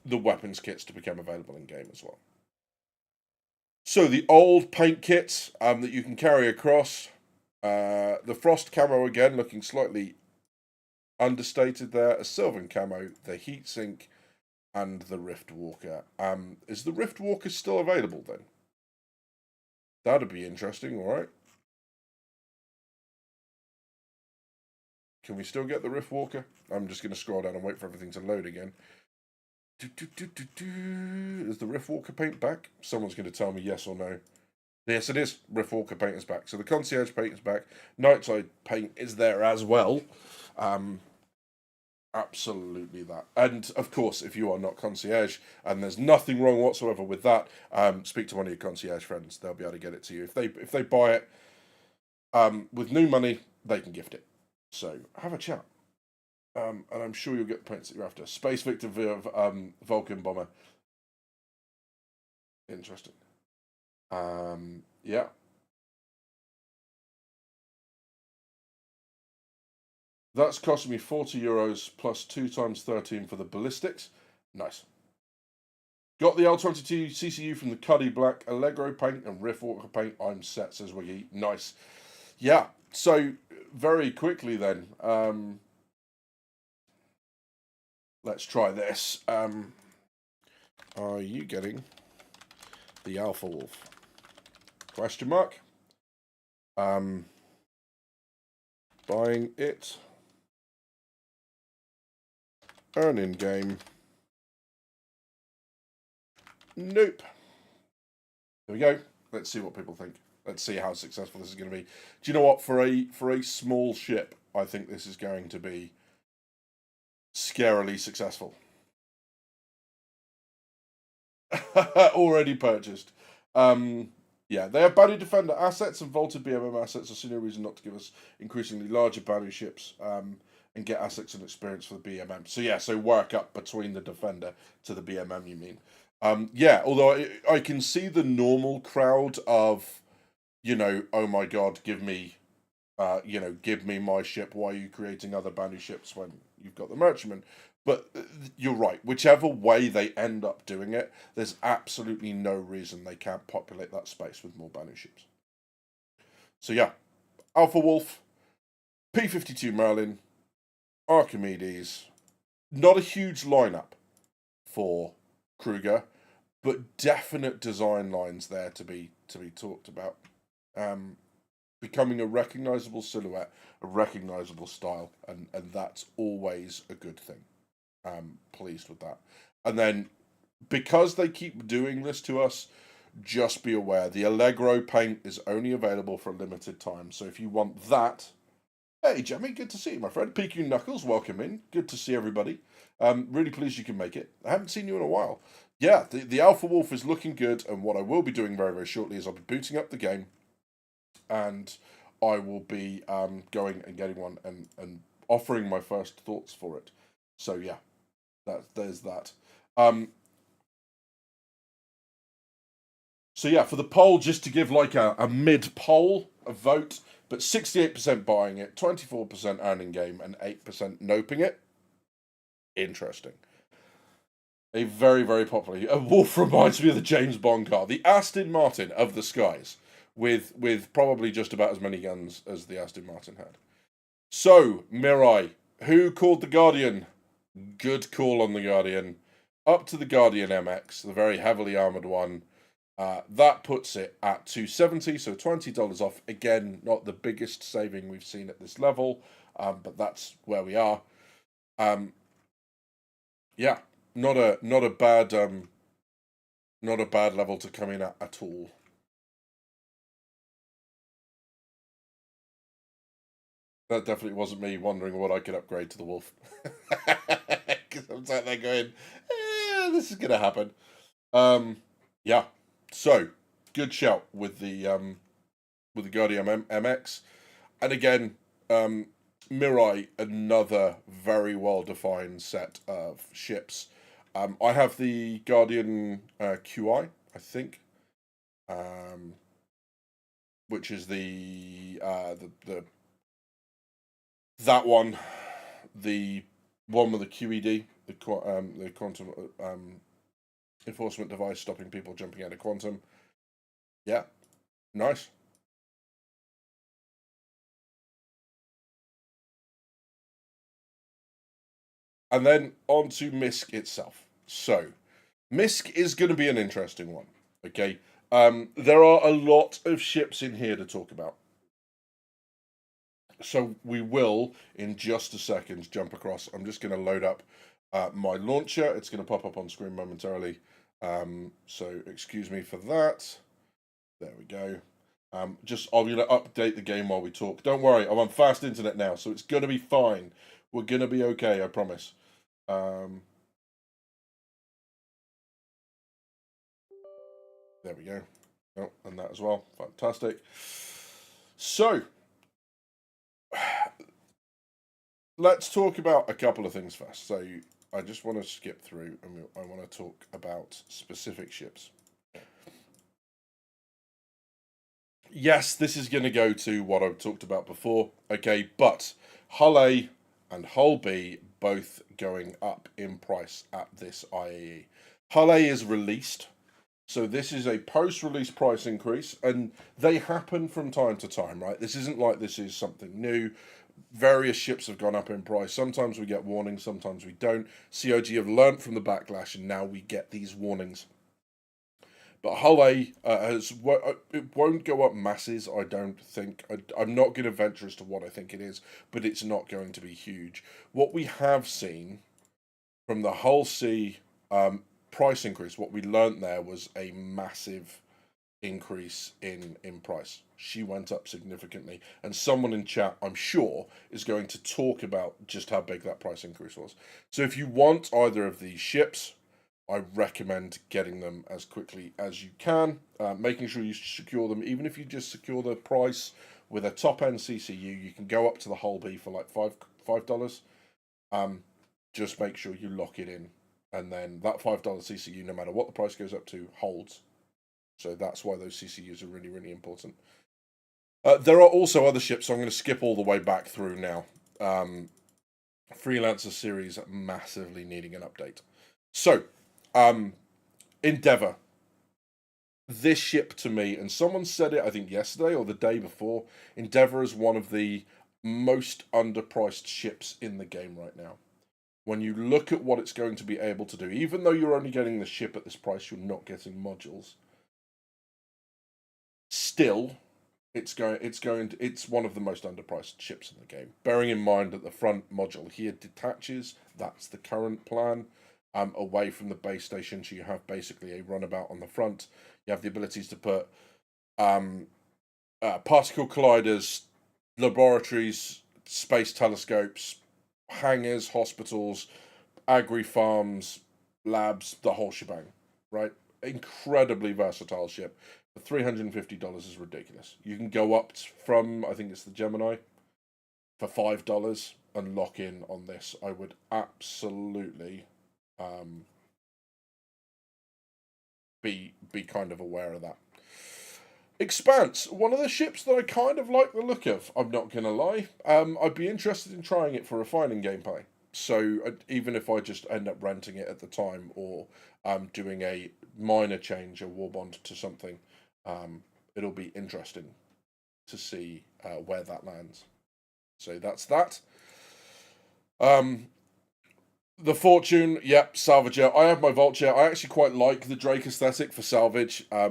weapons kits to become available in game as well. So the old paint kits that you can carry across, the frost camo again looking slightly understated there, a Sylvan camo, the heatsink, and the Rift Walker. Is the Rift Walker still available then? That'd be interesting, alright. Can we still get the Rift Walker? I'm just going to scroll down and wait for everything to load again. Is the Rift Walker paint back? Someone's going to tell me yes or no. Yes, it is. Rift Walker paint is back. So the Concierge paint is back. Nightside paint is there as well. Absolutely that. And of course, if you are not Concierge, and there's nothing wrong whatsoever with that, speak to one of your Concierge friends. They'll be able to get it to you. If they buy it with new money, they can gift it. So have a chat. And I'm sure you'll get the points that you're after. Space Victor Vulcan Bomber. Interesting. Yeah. That's costing me €40 plus 2 times 13 for the ballistics. Nice. Got the L22 CCU from the Cuddy Black, Allegro paint and Rift Walker paint. I'm set, says Wiggy. Nice. Yeah, so very quickly then, let's try this. Are you getting the Alpha Wolf? Question mark. Buying it. Earn in game. Nope. There we go. Let's see what people think. Let's see how successful this is going to be. Do you know what? For a small ship, I think this is going to be scarily successful. Already purchased. Yeah, they have bounty defender assets and vaulted BMM assets. I see no reason not to give us increasingly larger bounty ships and get assets and experience for the BMM. So yeah, so work up between the defender to the BMM, you mean. Yeah, although I can see the normal crowd of, you know, oh my god, give me my ship. Why are you creating other bounty ships when you've got the merchantman? But you're right. Whichever way they end up doing it, there's absolutely no reason they can't populate that space with more bounty ships. So yeah, Alpha Wolf, P-52 Merlin, Archimedes. Not a huge lineup for Kruger, but definite design lines there to be talked about. Becoming a recognizable silhouette, a recognizable style, and that's always a good thing. Pleased with that. And then, because they keep doing this to us, just be aware, the Allegro paint is only available for a limited time. So if you want that, hey Jamie, good to see you, my friend. PQ Knuckles, welcome in. Good to see everybody. Really pleased you can make it. I haven't seen you in a while. Yeah, the Alpha Wolf is looking good, and what I will be doing very, very shortly is I'll be booting up the game, and I will be going and getting one and offering my first thoughts for it. So yeah, there's that. So yeah, for the poll, just to give like a mid-poll, a vote, but 68% buying it, 24% earning game, and 8% noping it. Interesting. A very, very popular... A Wolf reminds me of the James Bond car. The Aston Martin of the skies, with probably just about as many guns as the Aston Martin had. So, Mirai, who called the Guardian? Good call on the Guardian. Up to the Guardian MX, the very heavily armoured one. That puts it at $270, so $20 off. Again, not the biggest saving we've seen at this level, but that's where we are. Yeah, not a bad Not a bad level to come in at all. That definitely wasn't me wondering what I could upgrade to the Wolf. Because I'm sat there going, this is going to happen. Yeah. So, good shout with the Guardian MX. And again, Mirai, another very well-defined set of ships. I have the Guardian QI, I think, which is the that one, the one with the QED, the quantum enforcement device stopping people jumping out of quantum. Yeah, nice. And then on to MISC itself. So, MISC is going to be an interesting one, okay? There are a lot of ships in here to talk about. So we will, in just a second, jump across. I'm just going to load up my launcher. It's going to pop up on screen momentarily. So excuse me for that. There we go. I'm going to update the game while we talk. Don't worry, I'm on fast internet now, so it's going to be fine. We're going to be okay, I promise. There we go. Oh, and that as well. Fantastic. So, let's talk about a couple of things first. So, I just want to skip through and I want to talk about specific ships. Yes, this is going to go to what I've talked about before. Okay, but Hull A and Hull B both going up in price at this IAE. Hull A is released. So this is a post-release price increase, and they happen from time to time, right? This isn't like this is something new. Various ships have gone up in price. Sometimes we get warnings, sometimes we don't. COG have learnt from the backlash, and now we get these warnings. But Hull A it won't go up masses, I don't think. I'm not going to venture as to what I think it is, but it's not going to be huge. What we have seen from the Hull C price increase, what we learnt there was a massive increase in price. She went up significantly, and someone in chat, I'm sure, is going to talk about just how big that price increase was. So if you want either of these ships, I recommend getting them as quickly as you can, making sure you secure them. Even if you just secure the price with a top-end CCU, you can go up to the Hull B for like $5. Just make sure you lock it in. And then that $5 CCU, no matter what the price goes up to, holds. So that's why those CCUs are really, really important. There are also other ships, so I'm going to skip all the way back through now. Freelancer series massively needing an update. So, Endeavour. This ship to me, and someone said it, I think yesterday or the day before, Endeavour is one of the most underpriced ships in the game right now. When you look at what it's going to be able to do, even though you're only getting the ship at this price, you're not getting modules. Still, it's one of the most underpriced ships in the game. Bearing in mind that the front module here detaches, that's the current plan, away from the base station, so you have basically a runabout on the front. You have the abilities to put particle colliders, laboratories, space telescopes, hangars, hospitals, agri farms, labs, the whole shebang, right? Incredibly versatile ship. $350 is ridiculous. You can go up from, I think it's the Gemini, for $5 and lock in on this. I would absolutely be kind of aware of that. Expanse, one of the ships that I kind of like the look of, I'm not going to lie. I'd be interested in trying it for refining gameplay. So even if I just end up renting it at the time or doing a minor change, a warbond to something, it'll be interesting to see where that lands. So that's that. The Fortune, yep, Salvager. I have my Vulture. I actually quite like the Drake aesthetic for salvage. I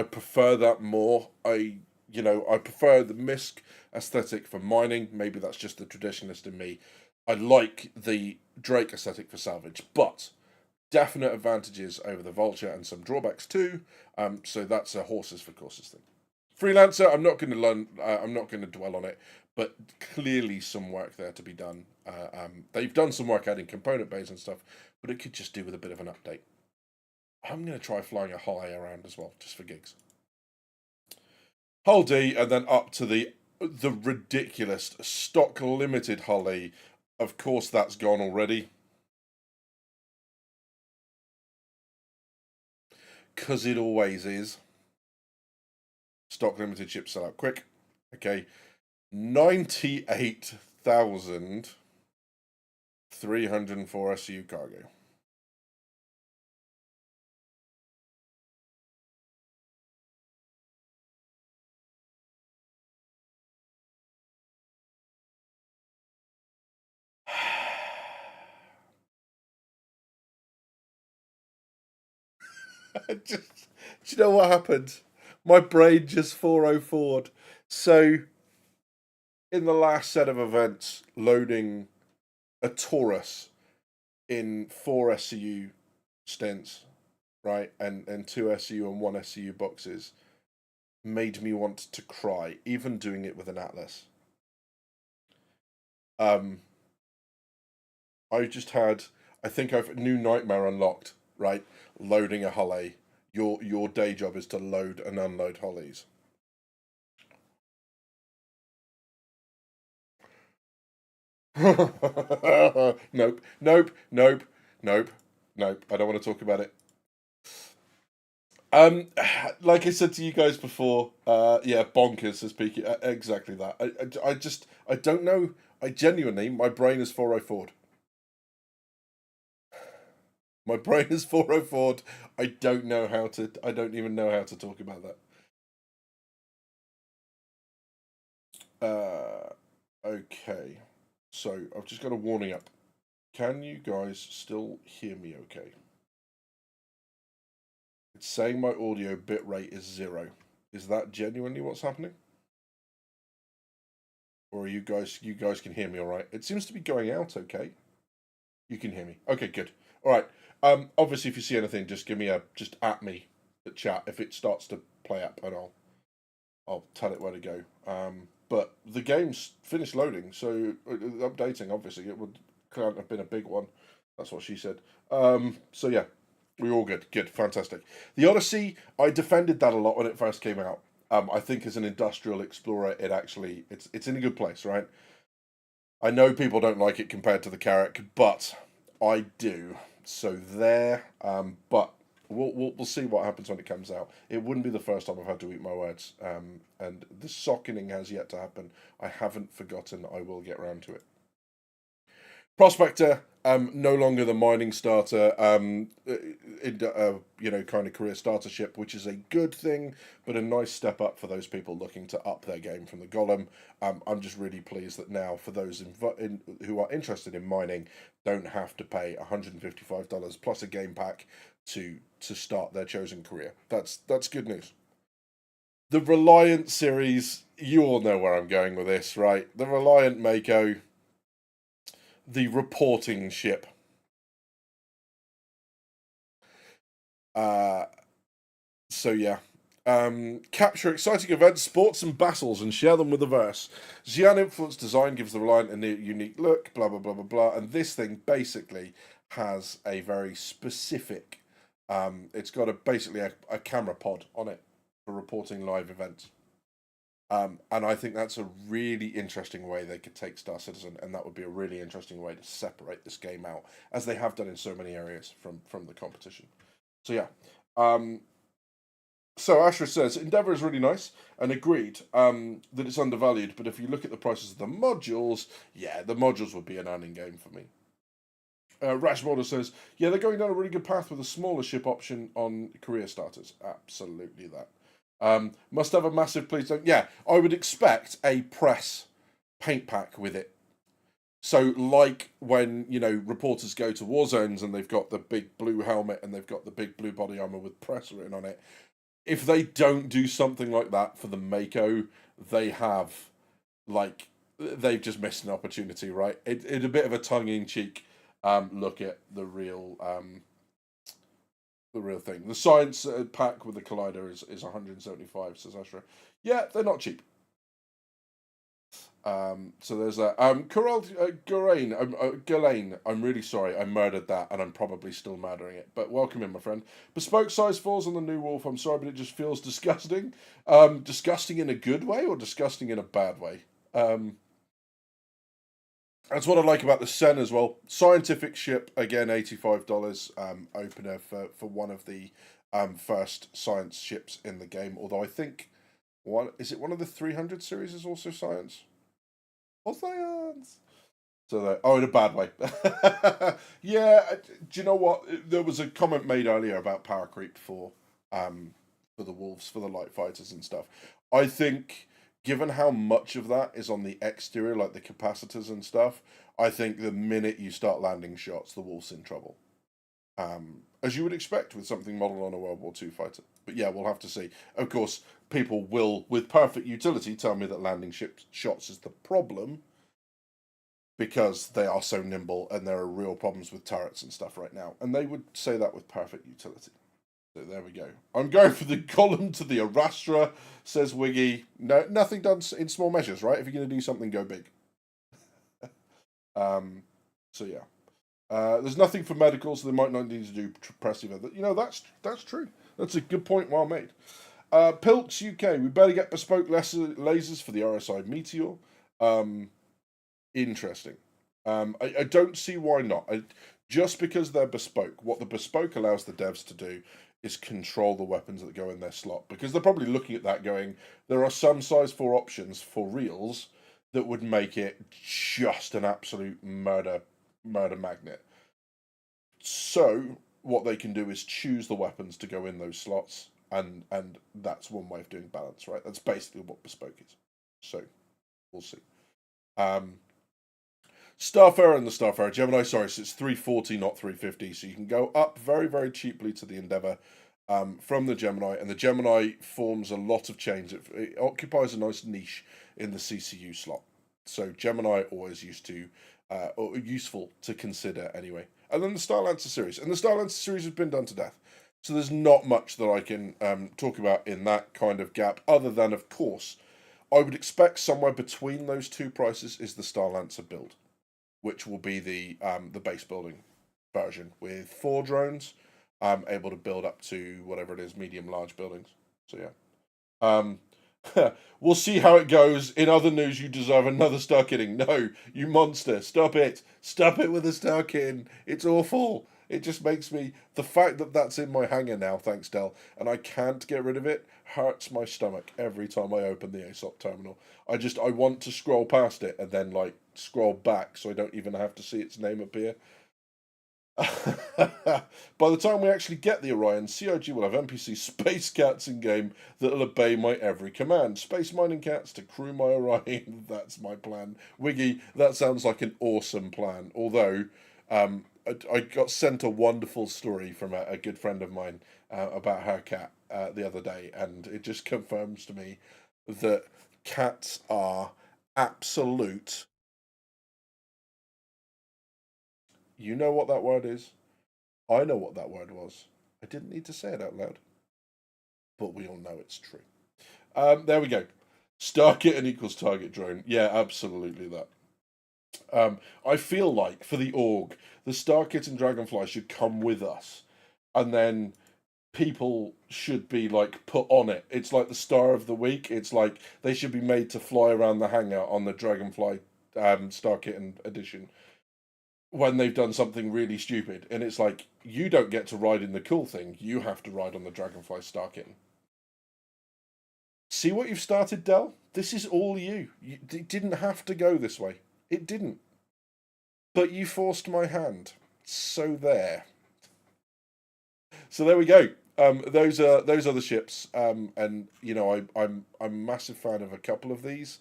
prefer that more. I prefer the MISC aesthetic for mining. Maybe that's just the traditionalist in me. I like the Drake aesthetic for salvage, but definite advantages over the Vulture and some drawbacks too. So that's a horses for courses thing. Freelancer, I'm not going to learn. I'm not going to dwell on it, but clearly some work there to be done. They've done some work adding component bays and stuff, but it could just do with a bit of an update. I'm going to try flying a Holly around as well, just for gigs. Hull D, and then up to the ridiculous stock limited Holly. Of course, that's gone already. Because it always is. Stock limited ships sell out quick. Okay. 98,304 SU cargo. Do you know what happened? My brain just 404'd. So, in the last set of events, loading a Taurus in 4 SCU stints, right, and 2 SCU and 1 SCU boxes, made me want to cry, even doing it with an Atlas. I just had, I think I've new nightmare unlocked, right? Loading a Holly. Your day job is to load and unload Hollies. Nope. I don't want to talk about it. Like I said to you guys before, yeah, bonkers, says Peaky. Exactly that. I don't know. I genuinely, my brain is 404'd. My brain is 404'd. I don't even know how to talk about that. Okay. So, I've just got a warning up. Can you guys still hear me okay? It's saying my audio bitrate is 0. Is that genuinely what's happening? Or you guys can hear me all right? It seems to be going out okay. You can hear me. Okay, good. All right. Obviously, if you see anything, just just at me at chat if it starts to play up, and I'll tell it where to go. But the game's finished loading, so updating. Obviously, it can't have been a big one. That's what she said. So yeah, we're all good. Good, fantastic. The Odyssey, I defended that a lot when it first came out. I think as an industrial explorer, it's in a good place, right? I know people don't like it compared to the Carrack, but I do. So there. But we'll see what happens when it comes out. It wouldn't be the first time I've had to eat my words. And the sockening has yet to happen. I haven't forgotten. I will get round to it. Prospector, no longer the mining starter, kind of career starter ship, which is a good thing, but a nice step up for those people looking to up their game from the Golem. I'm just really pleased that now, for those who are interested in mining, don't have to pay $155 plus a game pack to start their chosen career. That's good news. The Reliant series, you all know where I'm going with this, right? The Reliant Mako, the reporting ship. So yeah. Capture exciting events, sports and battles and share them with the verse. Xi'an influence design gives the Reliant a unique look, blah blah blah blah blah, and this thing basically has a very specific it's got basically a camera pod on it for reporting live events. And I think that's a really interesting way they could take Star Citizen, and that would be a really interesting way to separate this game out, as they have done in so many areas from the competition. So yeah. So Ashra says, Endeavour is really nice, and agreed that it's undervalued, but if you look at the prices of the modules, yeah, the modules would be an earning game for me. Rash Model says, yeah, they're going down a really good path with a smaller ship option on career starters. Absolutely that. Must have a massive please don't. Yeah, I would expect a press paint pack with it. So like when, reporters go to war zones and they've got the big blue helmet and they've got the big blue body armor with press written on it. If they don't do something like that for the Mako, they've just missed an opportunity, right? It's a bit of a tongue-in-cheek look at the real the real thing. The science pack with the collider is 175, says Ashra. Yeah, they're not cheap. So there's that. Coral Ghislaine, I'm really sorry, I murdered that, and I'm probably still murdering it. But welcome in, my friend. Bespoke size 4s on the new Wolf. I'm sorry, but it just feels disgusting. Disgusting in a good way or disgusting in a bad way? That's what I like about the Sen as well. Scientific ship, again, $85 opener for one of the first science ships in the game. Although I think one of the 300 series is also science. Or science. So in a bad way. Yeah, do you know what? There was a comment made earlier about power creep for the Wolves, for the light fighters and stuff. I think, given how much of that is on the exterior, like the capacitors and stuff, I think the minute you start landing shots, the Wolf's in trouble. As you would expect with something modeled on a World War II fighter. But yeah, we'll have to see. Of course, people will, with perfect utility, tell me that landing shots is the problem, because they are so nimble and there are real problems with turrets and stuff right now. And they would say that with perfect utility. So there we go. I'm going for the column to the Arastra, says Wiggy. No, nothing done in small measures, right? If you're going to do something, go big. So yeah. There's nothing for medical, so they might not need to do pressive. You know, that's true. That's a good point, well made. Pilts UK, we better get bespoke lasers for the RSI Meteor. Interesting. I don't see why not. Just because they're bespoke, what the bespoke allows the devs to do is control the weapons that go in their slot. Because they're probably looking at that going, there are some size 4 options for reals that would make it just an absolute murder magnet. So what they can do is choose the weapons to go in those slots, and that's one way of doing balance, right? That's basically what bespoke is. So we'll see. Starfarer and the Starfarer Gemini, sorry, so it's 340, not 350, so you can go up very, very cheaply to the Endeavour from the Gemini, and the Gemini forms a lot of chains. It occupies a nice niche in the CCU slot. So Gemini always or useful to consider anyway. And then the Starlancer series. And the Starlancer series has been done to death. So there's not much that I can talk about in that kind of gap, other than, of course, I would expect somewhere between those two prices is the Starlancer build, which will be the base building version with 4 drones, able to build up to whatever it is, medium, large buildings. So yeah. We'll see how it goes. In other news, you deserve another star kitting. No, you monster. Stop it. Stop it with the star kitting. It's awful. It just makes me... The fact that that's in my hangar now, thanks, Del, and I can't get rid of it, hurts my stomach every time I open the ASOP terminal. I want to scroll past it and then, scroll back so I don't even have to see its name appear. By the time we actually get the Orion, COG will have NPC space cats in game that'll obey my every command. Space mining cats to crew my Orion. That's my plan. Wiggy, that sounds like an awesome plan. Although, I got sent a wonderful story from a good friend of mine about her cat the other day, and it just confirms to me that cats are absolute... You know what that word is? I know what that word was. I didn't need to say it out loud. But we all know it's true. There we go. Star kitten equals target drone. Yeah, absolutely that. I feel like, for the org, the Star Kitten Dragonfly should come with us. And then people should be, put on it. It's like the Star of the Week. It's like they should be made to fly around the hangar on the Dragonfly Star Kitten edition when they've done something really stupid. And it's like, you don't get to ride in the cool thing. You have to ride on the Dragonfly Star Kitten. See what you've started, Del? This is all you. It didn't have to go this way. It didn't. But you forced my hand. So there. So there we go. Those are the ships. And you know, I'm a massive fan of a couple of these.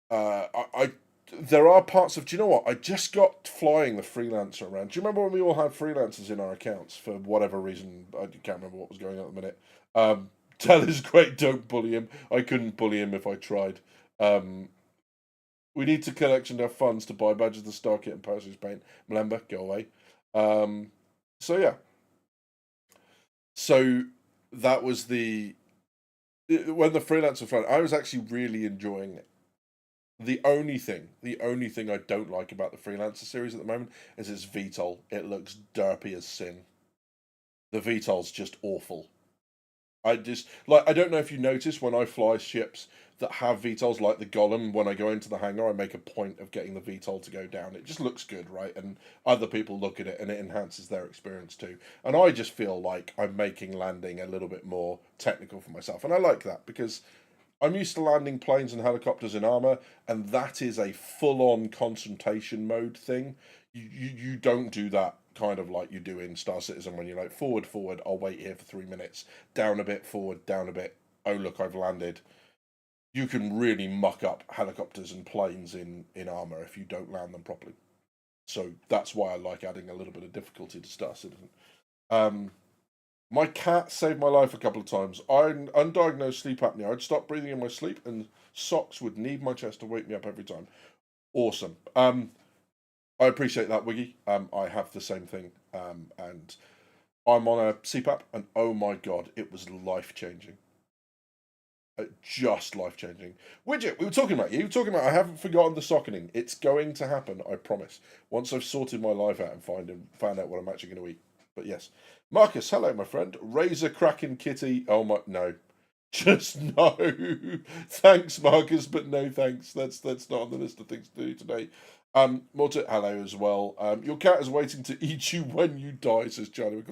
There are parts of... Do you know what? I just got flying the Freelancer around. Do you remember when we all had Freelancers in our accounts for whatever reason? I can't remember what was going on at the minute. Tell is great, don't bully him. I couldn't bully him if I tried. We need to collection our funds to buy badges, the Star Kit and Percy's paint. Malemba, go away. So yeah. So that was when the freelancer front, I was actually really enjoying it. The only thing I don't like about the freelancer series at the moment is its VTOL. It looks derpy as sin. The VTOL's just awful. I don't know if you notice when I fly ships that have VTOLs like the Golem, when I go into the hangar, I make a point of getting the VTOL to go down. It just looks good, right? And other people look at it and it enhances their experience too. And I just feel like I'm making landing a little bit more technical for myself. And I like that because I'm used to landing planes and helicopters in armor, and that is a full-on concentration mode thing. You don't do that kind of like you do in Star Citizen when you're like, forward, I'll wait here for 3 minutes, down a bit, forward, down a bit, oh look, I've landed. You can really muck up helicopters and planes in armor if you don't land them properly. So that's why I like adding a little bit of difficulty to Star Citizen. My cat saved my life a couple of times. I'm undiagnosed sleep apnea. I'd stop breathing in my sleep and socks would knead my chest to wake me up every time. Awesome. I appreciate that, Wiggy. I have the same thing. And I'm on a CPAP and oh my God, it was life-changing. Just life-changing. Widget, we were talking about you. We were talking about I haven't forgotten the socketing. It's going to happen, I promise. Once I've sorted my life out and found out what I'm actually going to eat. But yes. Marcus, hello, my friend. Razor Kraken Kitty. Oh my, no. Just no. Thanks, Marcus, but no thanks. That's not on the list of things to do today. Morta, hello as well. Your cat is waiting to eat you when you die, says Charlie.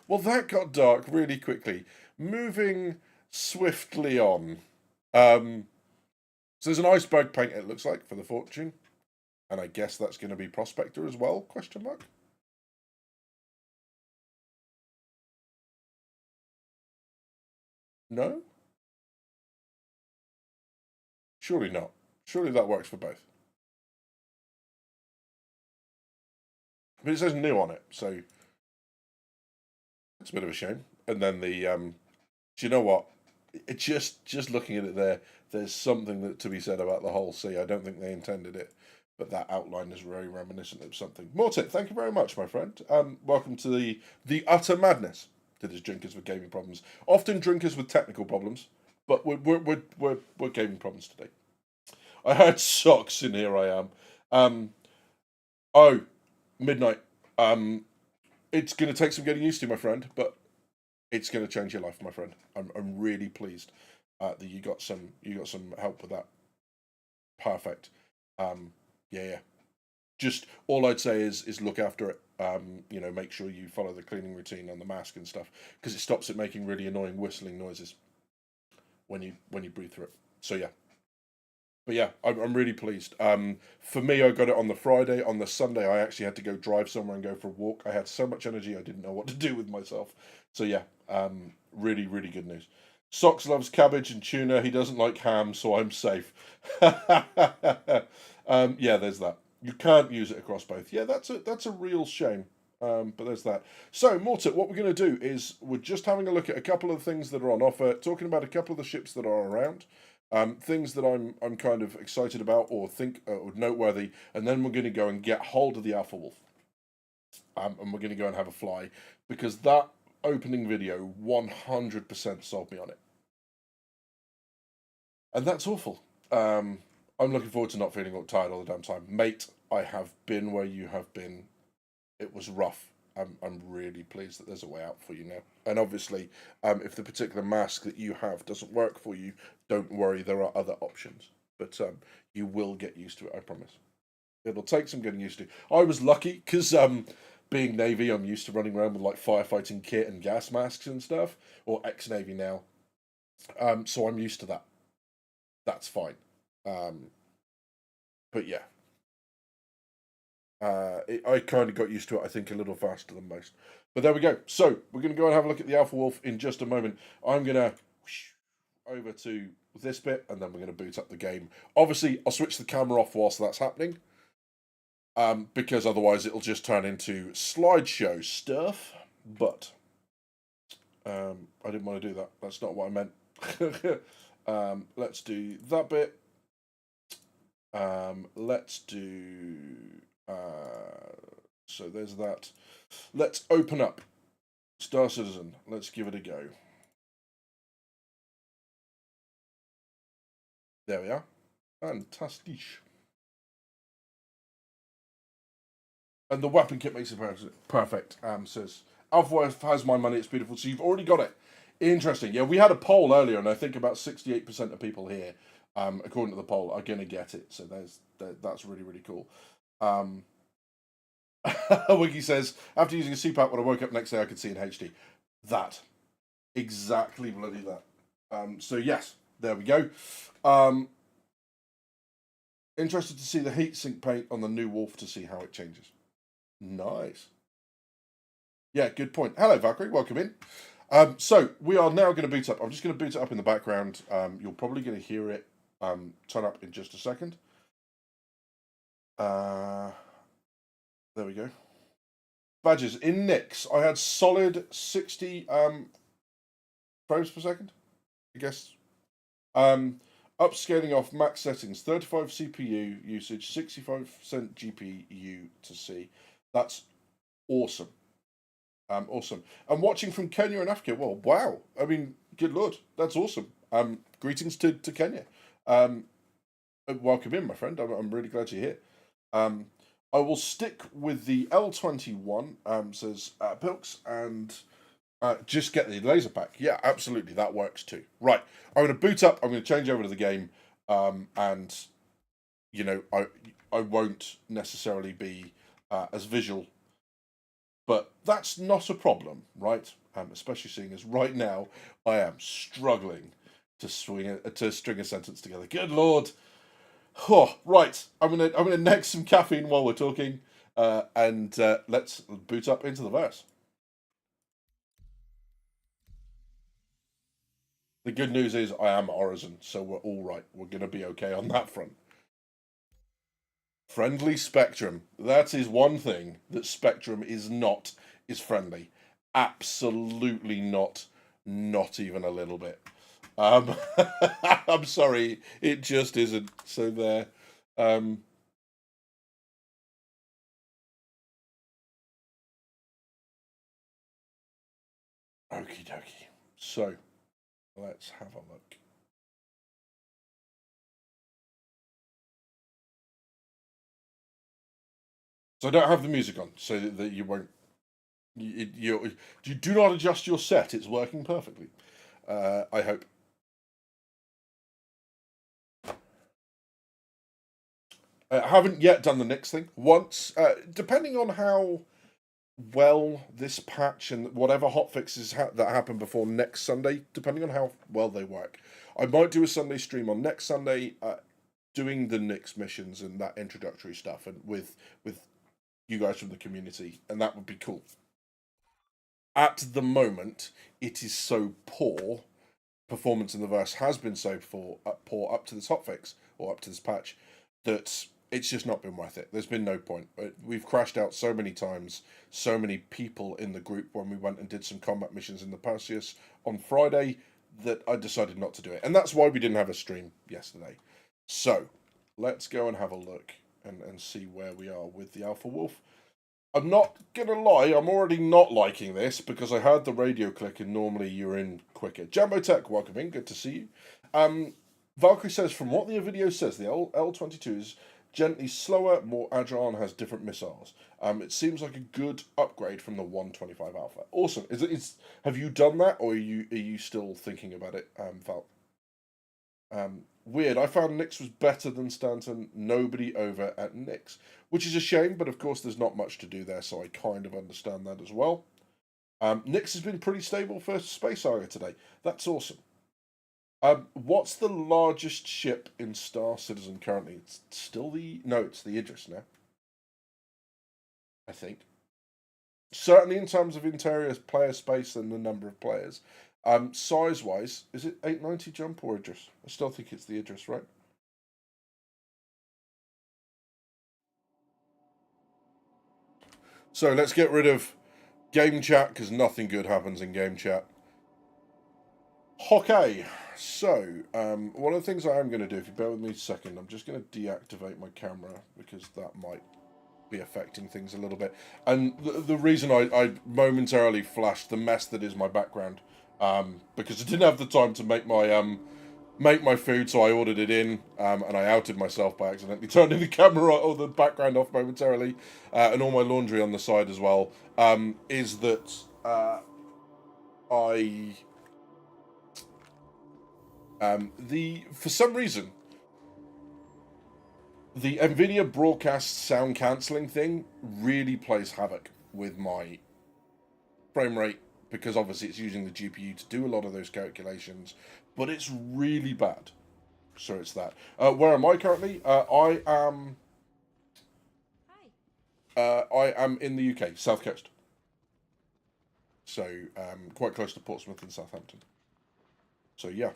Well, that got dark really quickly. Moving swiftly on. So there's an iceberg paint, it looks like, for the Fortune. And I guess that's going to be Prospector as well, question mark? No? Surely not. Surely that works for both. But it says new on it, so it's a bit of a shame. And then the do you know what? It just looking at it there's something to be said about the whole sea. I don't think they intended it, but that outline is very reminiscent of something. Mortit, thank you very much, my friend. Welcome to the utter madness that is drinkers with gaming problems. Often drinkers with technical problems, but we're gaming problems today. I had socks in here. I am. Oh, midnight. It's going to take some getting used to, my friend, but it's going to change your life, my friend. I'm really pleased that you got some help with that. Perfect. Yeah. Just all I'd say is look after it. Make sure you follow the cleaning routine on the mask and stuff because it stops it making really annoying whistling noises when you breathe through it. So yeah. But yeah, I'm really pleased. For me, I got it on the Friday. On the Sunday, I actually had to go drive somewhere and go for a walk. I had so much energy, I didn't know what to do with myself. So yeah, really, really good news. Socks loves cabbage and tuna. He doesn't like ham, so I'm safe. Yeah, there's that. You can't use it across both. Yeah, that's a real shame. But there's that. So, Morta, what we're going to do is we're just having a look at a couple of things that are on offer, talking about a couple of the ships that are around. Things that I'm kind of excited about or think or noteworthy, and then we're going to go and get hold of the Alpha Wolf, and we're going to go and have a fly because that opening video 100% sold me on it, and that's awful. I'm looking forward to not feeling all tired all the damn time, mate. I have been where you have been. It was rough. I'm really pleased that there's a way out for you now. And obviously, if the particular mask that you have doesn't work for you, don't worry, there are other options. But you will get used to it, I promise. It'll take some getting used to. I was lucky because being Navy, I'm used to running around with like firefighting kit and gas masks and stuff, or ex-Navy now. So I'm used to that. That's fine. But yeah. I kind of got used to it, I think, a little faster than most. But there we go. So, we're going to go and have a look at the Alpha Wolf in just a moment. I'm going to over to this bit, and then we're going to boot up the game. Obviously, I'll switch the camera off whilst that's happening, because otherwise it'll just turn into slideshow stuff. But I didn't want to do that. That's not what I meant. Let's do that bit. Let's do... so there's that. Let's open up Star Citizen. Let's give it a go. There we are. Fantastic. And the weapon kit makes it perfect. Says Alpha Wolf has my money. It's beautiful. So you've already got it. Interesting. Yeah, we had a poll earlier, and I think about 68% of people here, according to the poll, are going to get it. So that's really, really cool. Wiki says, after using a CPAP, when I woke up next day, I could see in HD. That. Exactly bloody that. So yes, there we go. Interested to see the heatsink paint on the new Wolf to see how it changes. Nice. Yeah, good point. Hello, Valkyrie. Welcome in. So we are now going to boot up. I'm just going to boot it up in the background. You're probably going to hear it turn up in just a second. There we go. Badges in Nix. I had solid 60 frames per second, I guess. Upscaling off max settings, 35 CPU usage, 65% GPU to see. That's awesome. Awesome. I'm watching from Kenya and Africa. Well, wow. I mean, good Lord. That's awesome. Greetings to Kenya. Welcome in, my friend. I'm really glad you're here. I will stick with the L21, says Pilks, and just get the laser pack. Yeah, absolutely. That works too. Right. I'm going to boot up. I'm going to change over to the game. And, you know, I won't necessarily be as visual. But that's not a problem, right? Especially seeing as right now I am struggling to string a sentence together. Good Lord. Oh, right. I'm gonna neck some caffeine while we're talking, and let's boot up into the verse. The good news is I am Horizon, so we're all right. We're gonna be okay on that front. Friendly Spectrum. That is one thing that Spectrum is not, is friendly. Absolutely not. Not even a little bit. I'm sorry, it just isn't. So there. Okie dokie. So, let's have a look. So I don't have the music on, so that you won't. You do not adjust your set. It's working perfectly. I hope. I haven't yet done the next thing. Once, depending on how well this patch and whatever hotfixes that happen before next Sunday, depending on how well they work, I might do a Sunday stream on next Sunday, doing the Nyx missions and that introductory stuff, and with you guys from the community, and that would be cool. At the moment, it is so poor. Performance in the verse has been so poor up to this hotfix or up to this patch that it's just not been worth it. There's been no point. We've crashed out so many times, so many people in the group when we went and did some combat missions in the Perseus on Friday that I decided not to do it. And that's why we didn't have a stream yesterday. So, let's go and have a look and see where we are with the Alpha Wolf. I'm not going to lie, I'm already not liking this because I heard the radio click and normally you're in quicker. Jambo Tech, welcome in, good to see you. Valkyrie says, from what the video says, the L22 is gently slower, more agile, and has different missiles. It seems like a good upgrade from the 125 Alpha. Awesome. Have you done that, or are you still thinking about it, Val? Weird. I found Nyx was better than Stanton. Nobody over at Nyx, which is a shame, but of course there's not much to do there, so I kind of understand that as well. Nyx has been pretty stable for Space Saga today. That's awesome. What's the largest ship in Star Citizen currently? It's still it's the Idris now, I think. Certainly in terms of interior player space and the number of players. Size-wise, is it 890 jump or Idris? I still think it's the Idris, right? So let's get rid of game chat because nothing good happens in game chat. Okay, so one of the things I am going to do, if you bear with me a second, I'm just going to deactivate my camera because that might be affecting things a little bit. And the reason I momentarily flashed the mess that is my background, because I didn't have the time to make my food, so I ordered it in, and I outed myself by accidentally turning the camera or the background off momentarily, and all my laundry on the side as well, is that for some reason, the NVIDIA broadcast sound cancelling thing really plays havoc with my frame rate, because obviously it's using the GPU to do a lot of those calculations, but it's really bad. So it's that. Where am I currently? I am in the UK, South Coast. So quite close to Portsmouth and Southampton. So yeah.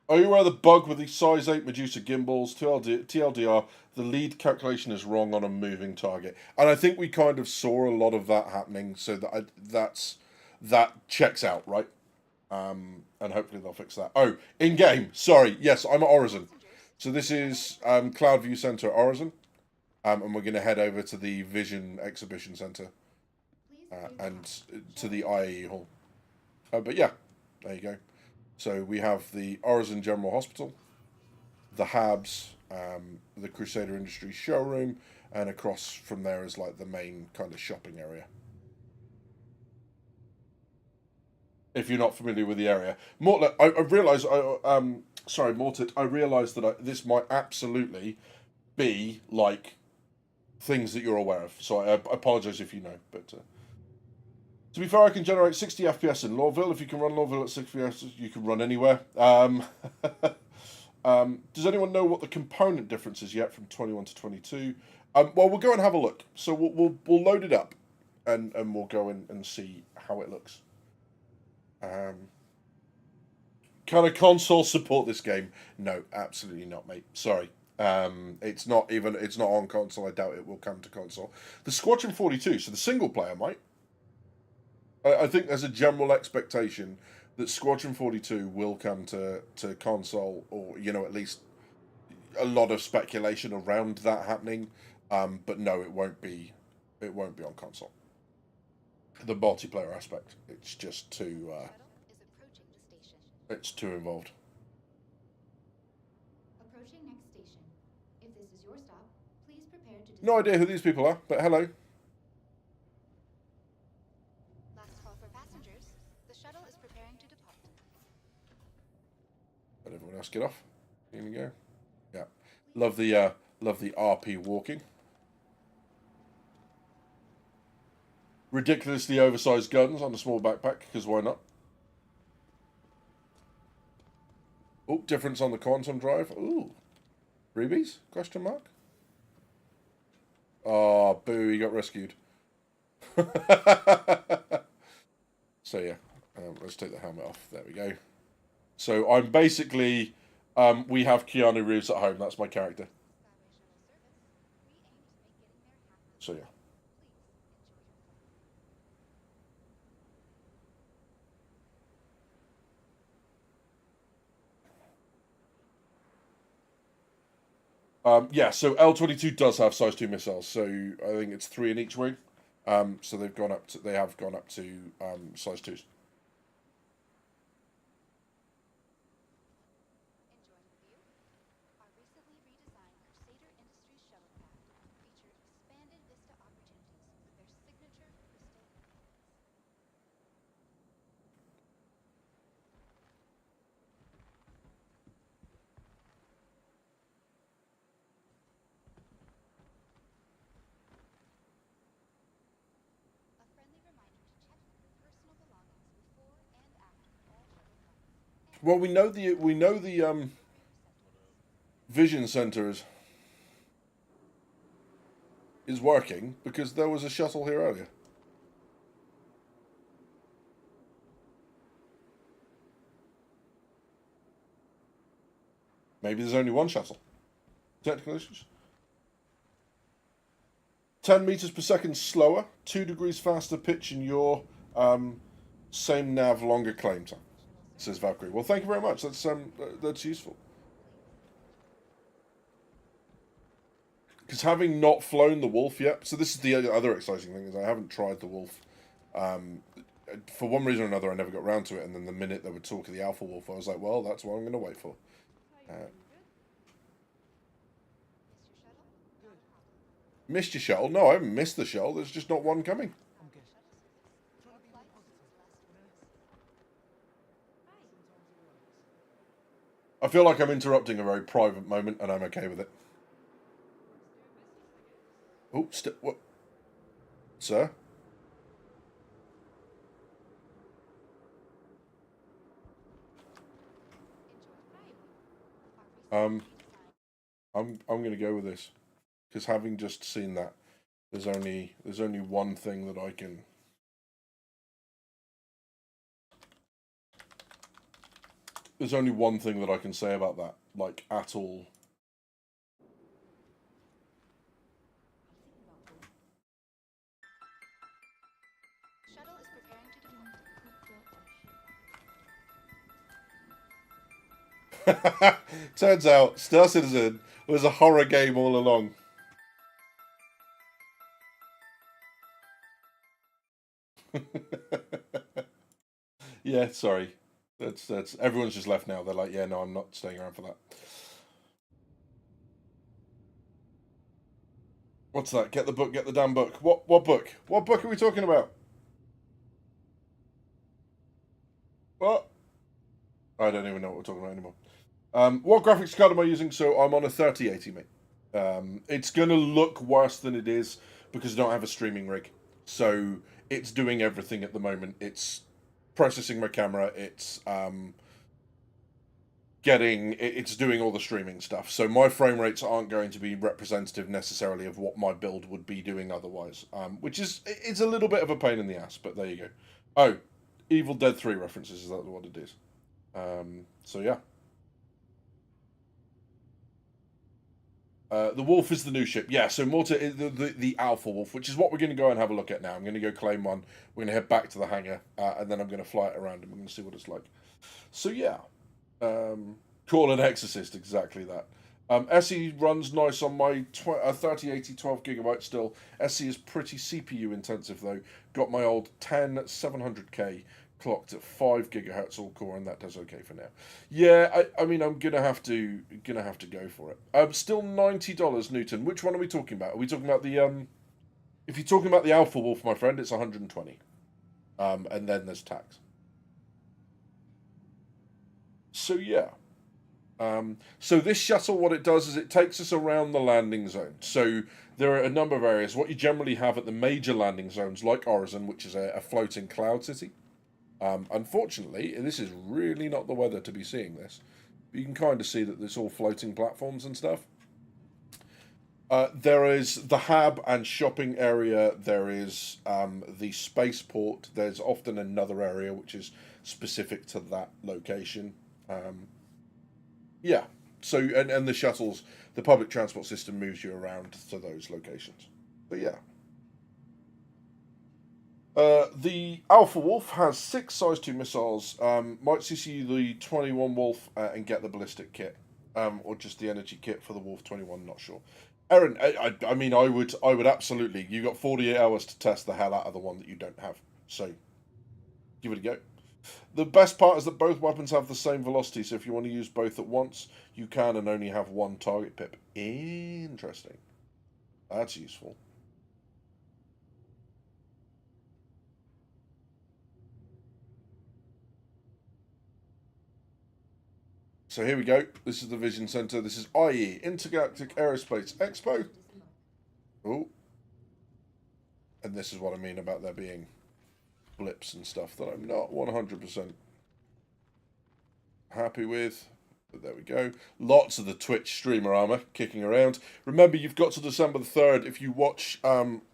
Are you aware of the bug with the size 8 Medusa gimbals? TLDR, the lead calculation is wrong on a moving target. And I think we kind of saw a lot of that happening, so that checks out, right? And hopefully they'll fix that. Oh, in-game, sorry, yes, I'm at Horizon. So this is Cloud View Center at Horizon. And we're going to head over to the Vision Exhibition Center. And to the IAE Hall. But yeah, there you go. So we have the Horizon General Hospital, the Habs, the Crusader Industries showroom, and across from there is like the main kind of shopping area. If you're not familiar with the area, Mortlet, I realised, sorry, Mortit, I realised that this might absolutely be like things that you're aware of. So I apologise if you know, but. To be fair, I can generate 60 FPS in Lawville. If you can run Lawville at 60 FPS, you can run anywhere. Does anyone know what the component difference is yet from 21 to 22? Well, we'll go and have a look. So we'll load it up, and we'll go in and see how it looks. Can a console support this game? No, absolutely not, mate. Sorry. It's not on console. I doubt it will come to console. The Squadron 42, so the single player might. I think there's a general expectation that Squadron 42 will come to console, or at least a lot of speculation around that happening. But no, it won't be on console. The multiplayer aspect, it's just too it's too involved. Approaching next station. If this is your stop, please prepare to. No idea who these people are, but hello. Let everyone else get off. Here we go. Yeah, love the RP walking. Ridiculously oversized guns on a small backpack, because why not? Oh, difference on the quantum drive. Ooh, freebies? Question mark. Oh, boo! He got rescued. So yeah, let's take the helmet off. There we go. So I'm basically, we have Keanu Reeves at home. That's my character. So yeah. Yeah, so L-22 does have size 2 missiles. So I think it's 3 in each wing. So they have gone up to size 2s. Well, we know the Vision Center is working because there was a shuttle here earlier. Maybe there's only one shuttle. Technical issues. 10 meters per second slower, 2 degrees faster pitch in your same nav, longer claim time. Says Valkyrie. Well, thank you very much. That's useful. Because having not flown the Wolf yet, so this is the other exciting thing, is I haven't tried the Wolf. For one reason or another, I never got around to it, and then the minute they would talk of the Alpha Wolf, I was like, well, that's what I'm going to wait for. Missed your shuttle? No, I haven't missed the shuttle. There's just not one coming. I feel like I'm interrupting a very private moment, and I'm okay with it. Oh, what? Sir? I'm going to go with this, because having just seen that, there's only one thing that I can. There's only one thing that I can say about that, like, at all. Shuttle is preparing to depart. Turns out, Star Citizen was a horror game all along. Yeah, sorry. That's everyone's just left now. They're like, yeah, no, I'm not staying around for that. What's that? Get the book, get the damn book. What book? What book are we talking about? What? I don't even know what we're talking about anymore. What graphics card am I using? So I'm on a 3080, mate. It's going to look worse than it is because I don't have a streaming rig. So it's doing everything at the moment. It's processing my camera. It's it's doing all the streaming stuff. So my frame rates aren't going to be representative necessarily of what my build would be doing otherwise. Which is, it's a little bit of a pain in the ass, but there you go. Oh, Evil Dead 3 references, is that what it is? So yeah. The Wolf is the new ship. Yeah, so Morta is the Alpha Wolf, which is what we're going to go and have a look at now. I'm going to go claim one. We're going to head back to the hangar, and then I'm going to fly it around, and we're going to see what it's like. So yeah. Call an Exorcist, exactly that. SE runs nice on my 3080 12GB still. SE is pretty CPU intensive though. Got my old 10 700K clocked at 5 GHz all core, and that does okay for now. Yeah, I mean I'm gonna have to go for it. Still $90 Newton. Which one are we talking about? Are we talking about the If you're talking about the Alpha Wolf, my friend, it's 120. And then there's tax. So yeah. So this shuttle, what it does is it takes us around the landing zone. So there are a number of areas. What you generally have at the major landing zones, like Orizon, which is a floating cloud city. Unfortunately, this is really not the weather to be seeing this. But you can kind of see that there's all floating platforms and stuff. There is the hab and shopping area. There is the spaceport. There's often another area which is specific to that location. Yeah, so, and the shuttles, the public transport system moves you around to those locations. But yeah. The Alpha Wolf has 6 size 2 missiles. Might CC the 21 Wolf and get the ballistic kit. Or just the energy kit for the Wolf 21, not sure. Aaron, I mean, I would absolutely. You got 48 hours to test the hell out of the one that you don't have. So, give it a go. The best part is that both weapons have the same velocity, so if you want to use both at once, you can and only have one target pip. Interesting. That's useful. So here we go. This is the Vision Center. This is IAE, Intergalactic Aerospace Expo. Oh. And this is what I mean about there being blips and stuff that I'm not 100% happy with. But there we go. Lots of the Twitch streamer armor kicking around. Remember, you've got to December the 3rd if you watch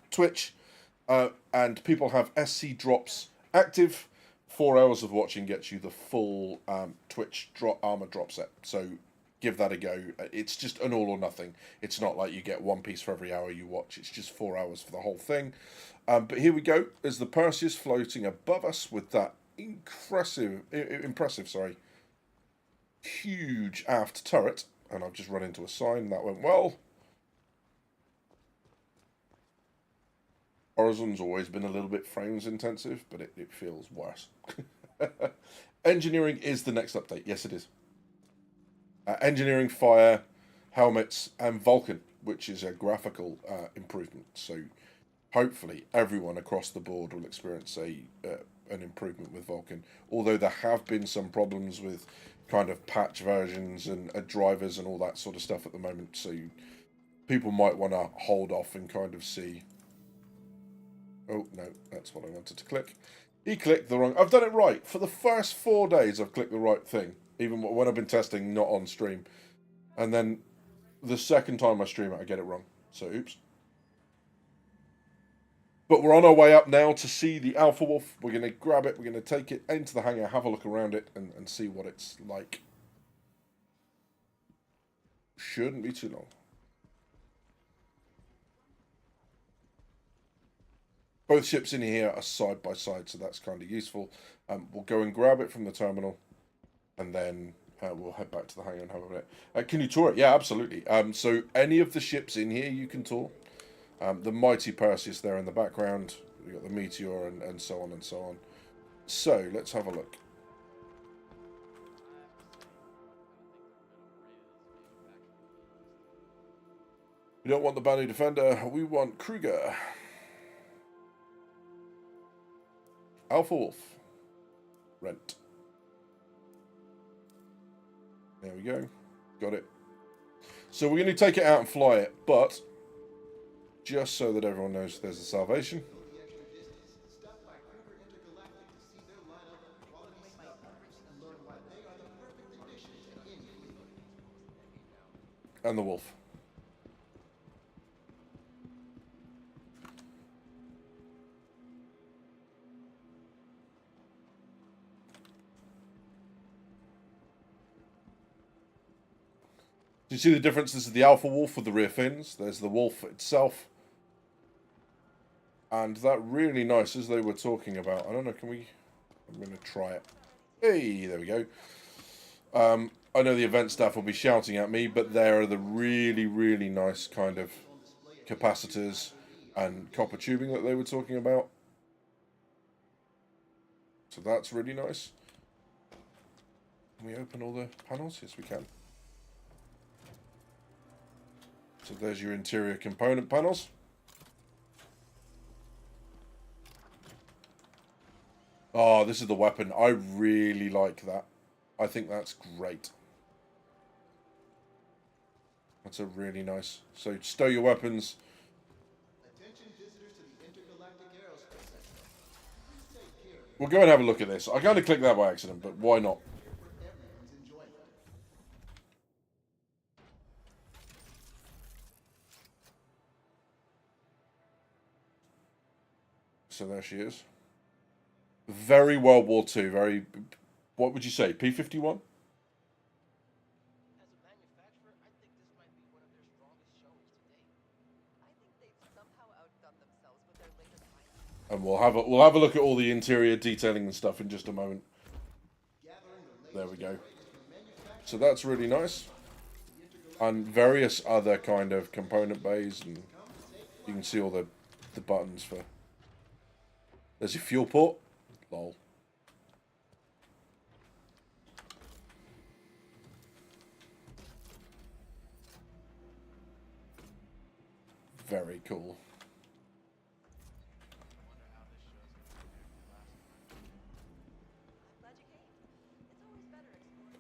Twitch and people have SC drops active. 4 hours of watching gets you the full Twitch armor drop set. So give that a go. It's just an all or nothing. It's not like you get one piece for every hour you watch. It's just 4 hours for the whole thing. But here we go. There's the Perseus floating above us with that impressive, huge aft turret. And I've just run into a sign. That went well. Horizon's always been a little bit frames intensive, but it feels worse. Engineering is the next update. Yes, it is. Engineering, fire, helmets, and Vulcan, which is a graphical improvement. So hopefully everyone across the board will experience an improvement with Vulcan. Although there have been some problems with kind of patch versions and drivers and all that sort of stuff at the moment. So people might want to hold off and kind of see. Oh, no, that's what I wanted to click. He clicked the wrong... I've done it right. For the first 4 days, I've clicked the right thing. Even when I've been testing, not on stream. And then the second time I stream it, I get it wrong. So, oops. But we're on our way up now to see the Alpha Wolf. We're going to grab it. We're going to take it into the hangar, have a look around it, and see what it's like. Shouldn't be too long. Both ships in here are side by side, so that's kind of useful. We'll go and grab it from the terminal, and then we'll head back to the hangar and have a bit. Can you tour it? Yeah, absolutely. So any of the ships in here you can tour. The mighty Perseus there in the background. We've got the Meteor and so on and so on. So let's have a look. We don't want the Bounty Defender. We want Kruger. Alpha Wolf. Rent. There we go. Got it. So we're going to take it out and fly it, but just so that everyone knows there's a salvation. And the wolf. Do you see the difference? This is the Alpha Wolf with the rear fins. There's the wolf itself. And that really nice, as they were talking about. I don't know, can we... I'm going to try it. Hey, there we go. I know the event staff will be shouting at me, but there are the really, really nice kind of capacitors and copper tubing that they were talking about. So that's really nice. Can we open all the panels? Yes, we can. So there's your interior component panels. Oh, this is the weapon. I really like that. I think that's great. That's a really nice. So stow your weapons. We'll go and have a look at this. I kind of clicked that by accident, but why not? So there she is. Very World War II. Very, what would you say, P-51? And we'll have a look at all the interior detailing and stuff in just a moment. There we go. So that's really nice. And various other kind of component bays, and you can see all the buttons for. There's your fuel port. Lol. Very cool.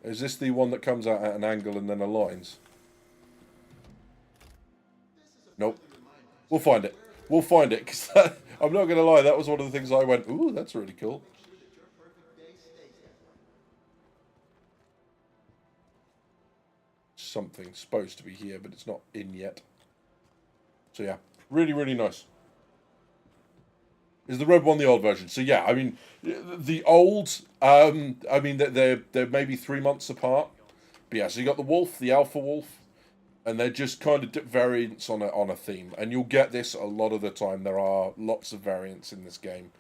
Is this the one that comes out at an angle and then aligns? Nope. We'll find it. We'll find it, because I'm not going to lie, that was one of the things I went, ooh, that's really cool. Something's supposed to be here, but it's not in yet. So yeah, really, really nice. Is the red one the old version? So yeah, I mean, the old, I mean, they're maybe 3 months apart. But yeah, so you got the Wolf, the Alpha Wolf, and they're just kind of variants on a theme. And you'll get this a lot of the time. There are lots of variants in this game.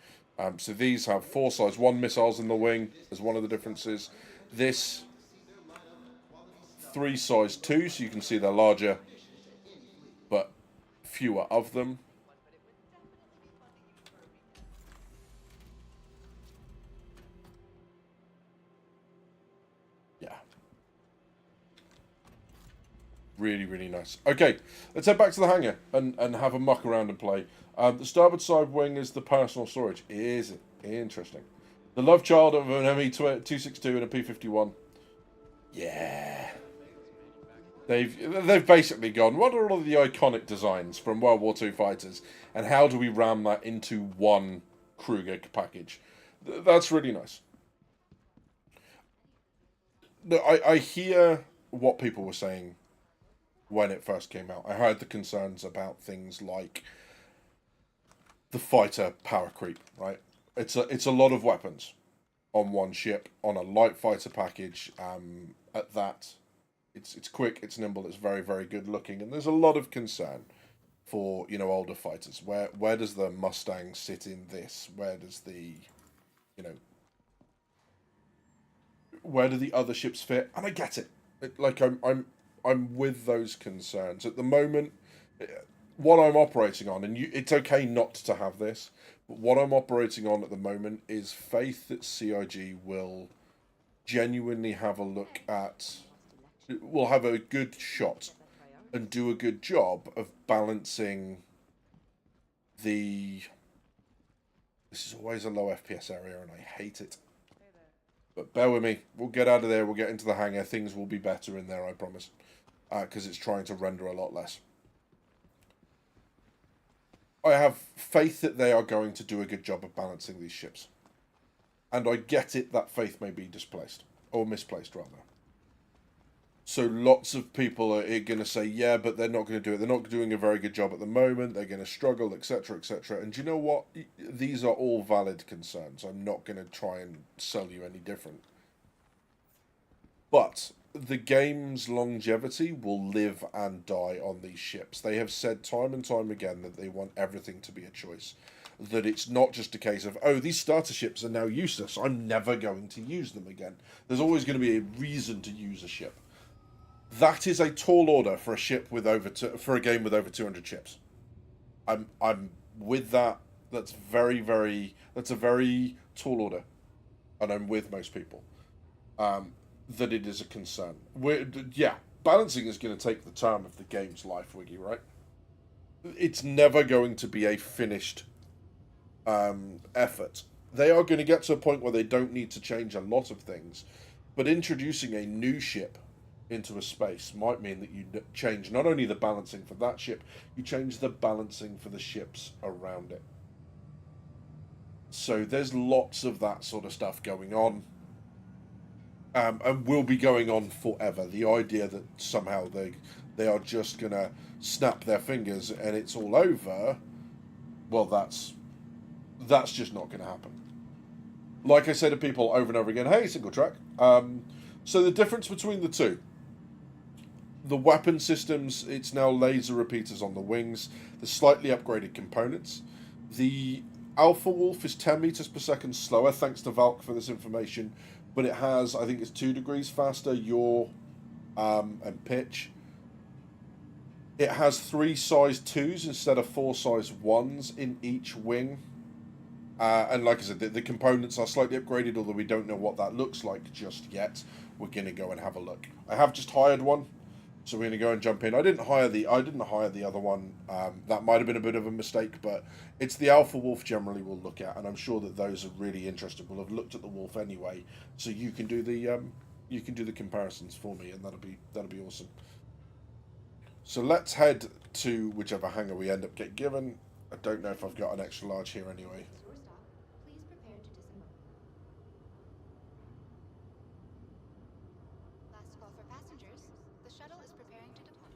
So these have 4 size 1 missiles in the wing, as one of the differences. This 3 size 2, so you can see they're larger, but fewer of them. Really, really nice. Okay, let's head back to the hangar and have a muck around and play. The starboard side wing is the personal storage. Is it? Interesting. The love child of an ME-262 and a P-51. Yeah. They've basically gone, what are all of the iconic designs from World War II fighters, and how do we ram that into one Kruger package? That's really nice. No, I hear what people were saying when it first came out. I heard the concerns about things like the fighter power creep, right? It's a lot of weapons on one ship, on a light fighter package. At that, it's quick, it's nimble, it's very, very good looking, and there's a lot of concern for, you know, older fighters. Where does the Mustang sit in this? Where does the, you know, where do the other ships fit? And I get it. Like I'm with those concerns at the moment. What I'm operating on, and it's okay not to have this, but what I'm operating on at the moment is faith that CIG will genuinely have a look at, will have a good shot and do a good job of balancing the. This is always a low FPS area, and I hate it. But bear with me. We'll get out of there. We'll get into the hangar. Things will be better in there, I promise. Because it's trying to render a lot less. I have faith that they are going to do a good job of balancing these ships. And I get it that faith may be displaced. Or misplaced, rather. So lots of people are going to say, yeah, but they're not going to do it. They're not doing a very good job at the moment. They're going to struggle, etc., etc. And you know what? These are all valid concerns. I'm not going to try and sell you any different. But the game's longevity will live and die on these ships. They have said time and time again that they want everything to be a choice. That it's not just a case of, oh, these starter ships are now useless. I'm never going to use them again. There's always going to be a reason to use a ship. That is a tall order for a ship with for a game with over 200 ships. I'm with that. That's that's a very tall order, and I'm with most people. That it is a concern. Balancing is going to take the time of the game's life, Wiggy, right? It's never going to be a finished effort. They are going to get to a point where they don't need to change a lot of things, but introducing a new ship into a space might mean that you change not only the balancing for that ship, you change the balancing for the ships around it. So there's lots of that sort of stuff going on, and will be going on forever. The idea that somehow they are just gonna snap their fingers and it's all over, well, that's just not gonna happen. Like I say to people over and over again, hey, single track. So the difference between the two. The weapon systems, it's now laser repeaters on the wings. The slightly upgraded components. The Alpha Wolf is 10 meters per second slower, thanks to Valk for this information. But it has, I think it's 2 degrees faster yaw and pitch. It has 3 size 2s instead of 4 size 1s in each wing. And like I said, the components are slightly upgraded, although we don't know what that looks like just yet. We're going to go and have a look. I have just hired one. So we're going to go and jump in. I didn't hire the other one. That might have been a bit of a mistake, but it's the Alpha Wolf generally we'll look at, and I'm sure that those are really interested will have looked at the Wolf anyway. So you can do the comparisons for me, and that'll be awesome. So let's head to whichever hangar we end up getting given. I don't know if I've got an extra large here anyway. Last call for passengers. The shuttle is preparing to depart.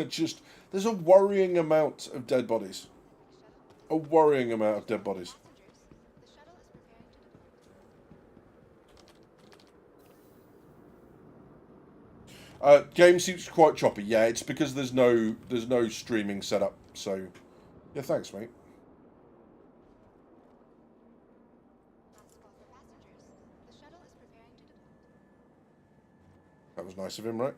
Just, there's a worrying amount of dead bodies. A worrying amount of dead bodies. The shuttle is preparing to depart. Game seems quite choppy. Yeah, it's because there's no streaming set up. So, yeah, thanks, mate. Last call for passengers. The shuttle is preparing to depart. That was nice of him, right?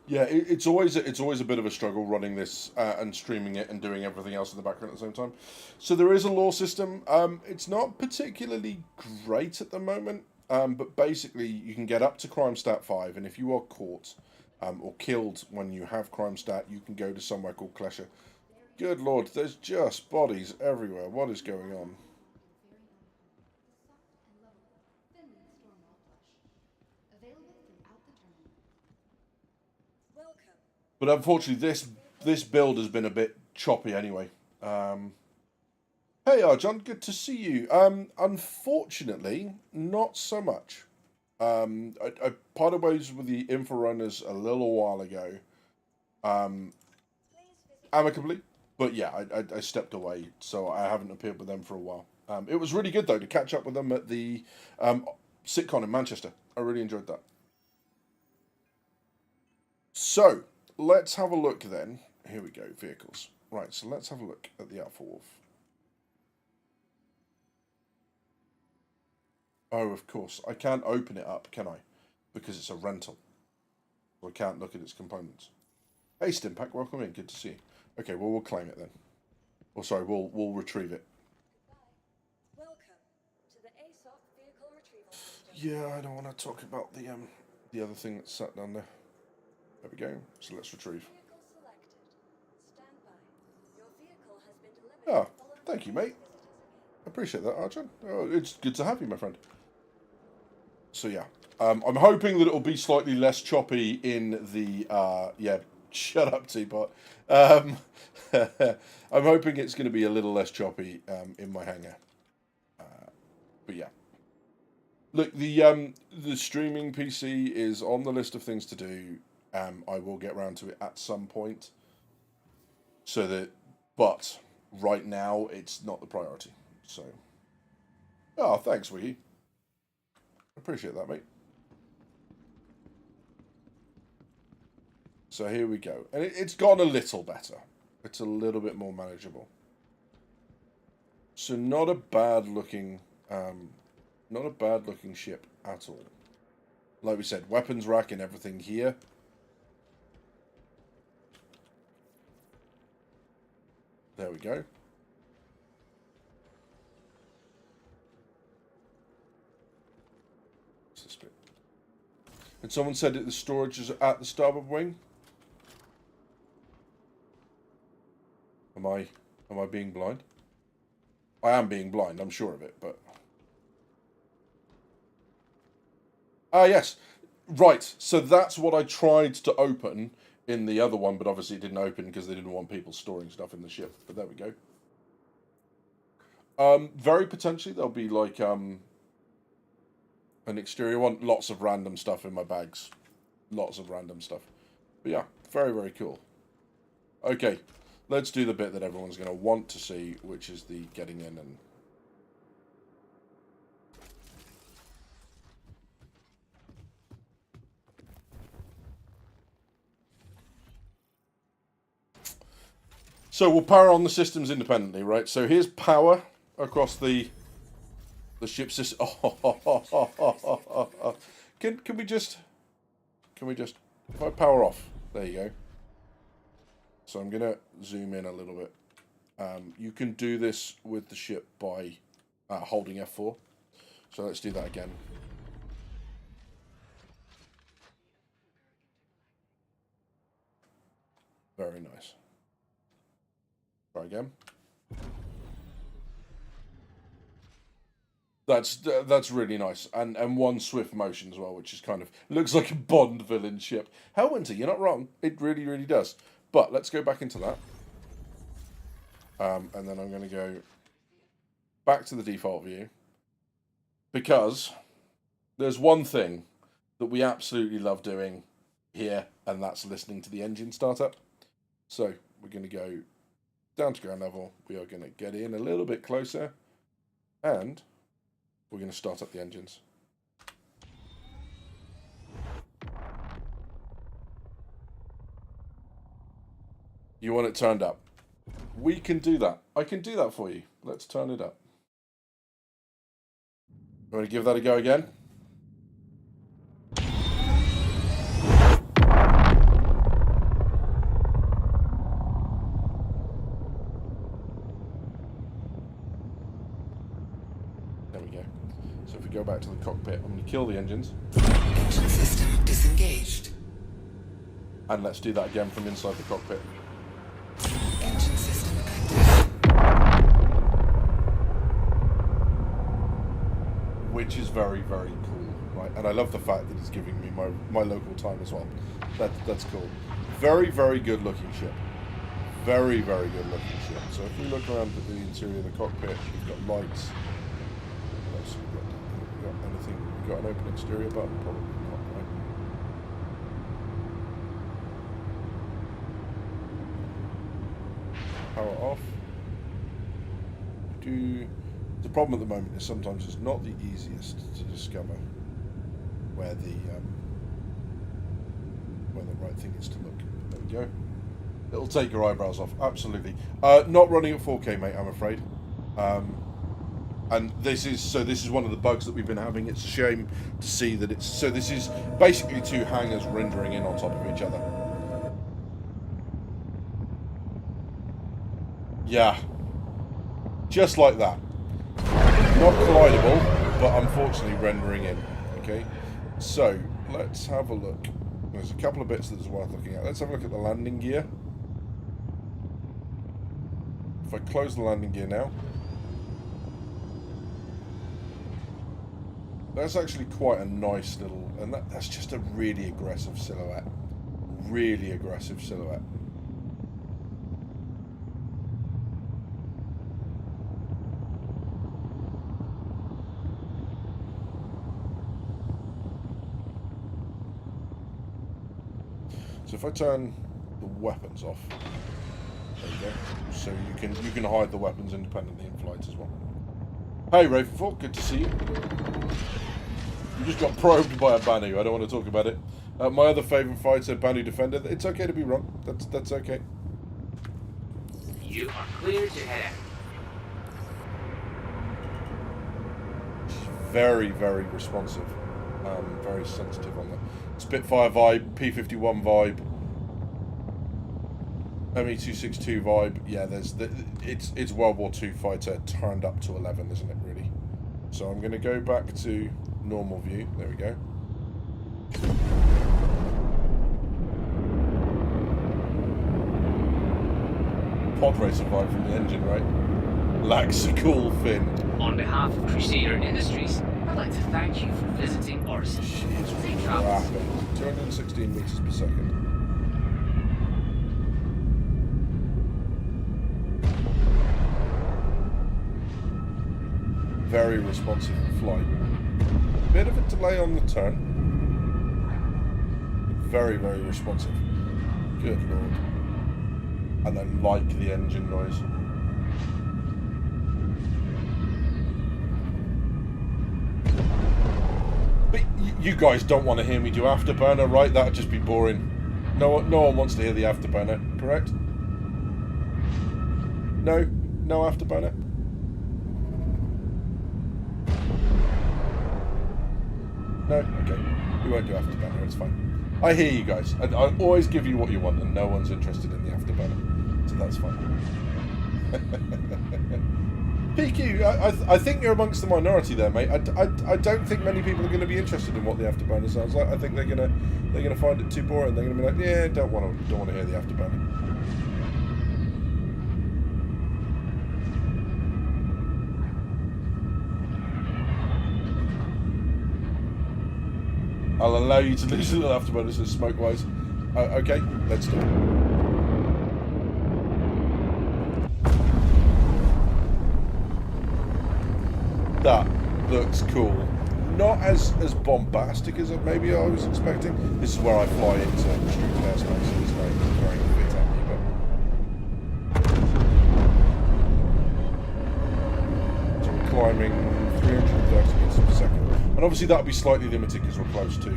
Yeah, it's always a bit of a struggle running this and streaming it and doing everything else in the background at the same time. So there is a lore system. It's not particularly great at the moment, but basically you can get up to crime stat 5, and if you are caught or killed when you have crime stat, you can go to somewhere called Klesher. Good lord, there's just bodies everywhere. What is going on? But unfortunately, this build has been a bit choppy anyway. Hey, Arjon, good to see you. Unfortunately, not so much. I parted ways with the Inforunners a little while ago, amicably. But yeah, I stepped away, so I haven't appeared with them for a while. It was really good though to catch up with them at the SitCon in Manchester. I really enjoyed that. So let's have a look then. Here we go, vehicles. Right, so let's have a look at the Alpha Wolf. Oh, of course. I can't open it up, can I? Because it's a rental. So I can't look at its components. Hey, Stimpack, welcome in. Good to see you. Okay, well, we'll claim it then. Or sorry, we'll retrieve it. Welcome to the ASOC vehicle retrieval system. Yeah, I don't want to talk about the other thing that's sat down there. There we go. So let's retrieve. Vehicle selected. Stand by. Your vehicle has been delivered. Ah, thank you, mate. Appreciate that, Archon. Oh, it's good to have you, my friend. So yeah, I'm hoping that it'll be slightly less choppy in the yeah. Shut up, Teapot. I'm hoping it's going to be a little less choppy in my hangar. But yeah, look, the streaming PC is on the list of things to do. I will get around to it at some point. So that, but right now it's not the priority. So, oh, thanks, Wiggy. Appreciate that, mate. So here we go. And it's gone a little better. It's a little bit more manageable. So not a bad looking ship at all. Like we said, weapons rack and everything here. There we go. What's this bit? And someone said that the storage is at the starboard wing. Am I being blind? I am being blind, I'm sure of it, but... Ah, yes. Right, so that's what I tried to open in the other one, but obviously it didn't open because they didn't want people storing stuff in the ship. But there we go. Very potentially there'll be like an exterior one. Lots of random stuff in my bags. Lots of random stuff. But yeah, very, very cool. Okay. Let's do the bit that everyone's going to want to see, which is the getting in and... So we'll power on the systems independently, right? So here's power across the ship system. Can we just... If I power off, there you go. So I'm going to zoom in a little bit. You can do this with the ship by holding F4. So let's do that again. Very nice. Try again. That's really nice. And one swift motion as well, which is kind of... Looks like a Bond villain ship. Hellwinter, you're not wrong. It really, really does. But let's go back into that. And then I'm going to go back to the default view. Because there's one thing that we absolutely love doing here, and that's listening to the engine start up. So we're going to go down to ground level. We are going to get in a little bit closer. And we're going to start up the engines. You want it turned up? We can do that. I can do that for you. Let's turn it up. You want to give that a go again? So if we go back to the cockpit, I'm going to kill the engines. Engine system disengaged. And let's do that again from inside the cockpit. Engine system active. Which is very, very cool, right? And I love the fact that it's giving me my local time as well. That's cool. Very, very good looking ship. Very, very good looking ship. So if we look around at the interior of the cockpit, we've got lights. What else have we got down here? We got anything? We got an open exterior button? Probably not, right? Power off. The problem at the moment is sometimes it's not the easiest to discover where the right thing is to look. There we go. It'll take your eyebrows off, absolutely. Not running at 4K, mate, I'm afraid. And this is one of the bugs that we've been having. It's a shame to see that it's... So this is basically two hangars rendering in on top of each other. Yeah. Just like that. Not collidable, but unfortunately rendering in. Okay? So, let's have a look. There's a couple of bits that's worth looking at. Let's have a look at the landing gear. If I close the landing gear now, that's actually quite a nice little, and that's just a really aggressive silhouette. Really aggressive silhouette. So if I turn the weapons off, there you go. So you can hide the weapons independently in flight as well. Hey Ravenfall, good to see you. You just got probed by a Banu. I don't want to talk about it. My other favourite fighter, Banu Defender. It's okay to be wrong. That's okay. You are clear to head out. Very, very responsive. Very sensitive on the Spitfire vibe, P-51 vibe, ME-262 vibe. Yeah, it's World War II fighter turned up to 11, isn't it, really? So I'm going to go back to normal view. There we go. Pod racer vibe from the engine, right? Lacks a cool fin. On behalf of Crusader Industries, I'd like to thank you for visiting Orson. She's Safe travels. rapid. 216 meters per second. Very responsive in flight. Bit of a delay on the turn. Very, very responsive. Good lord. And then like the engine noise. But you guys don't want to hear me do afterburner, right? That'd just be boring. No one wants to hear the afterburner, correct? No afterburner. No, okay. We won't do afterburner. It's fine. I hear you guys. I always give you what you want, and no one's interested in the afterburner, so that's fine. PQ, I think you're amongst the minority there, mate. I don't think many people are going to be interested in what the afterburner sounds like. I think they're gonna find it too boring. They're gonna be like, yeah, don't want to hear the afterburner. I'll allow you to lose a little afterburners and smoke wise. Okay, let's do it. That looks cool. Not as bombastic as maybe I was expecting. This is where I fly into restricted airspace, so it's very, very fit at me. But so we're climbing 330 meters per second, and obviously that'll be slightly limited because we're close to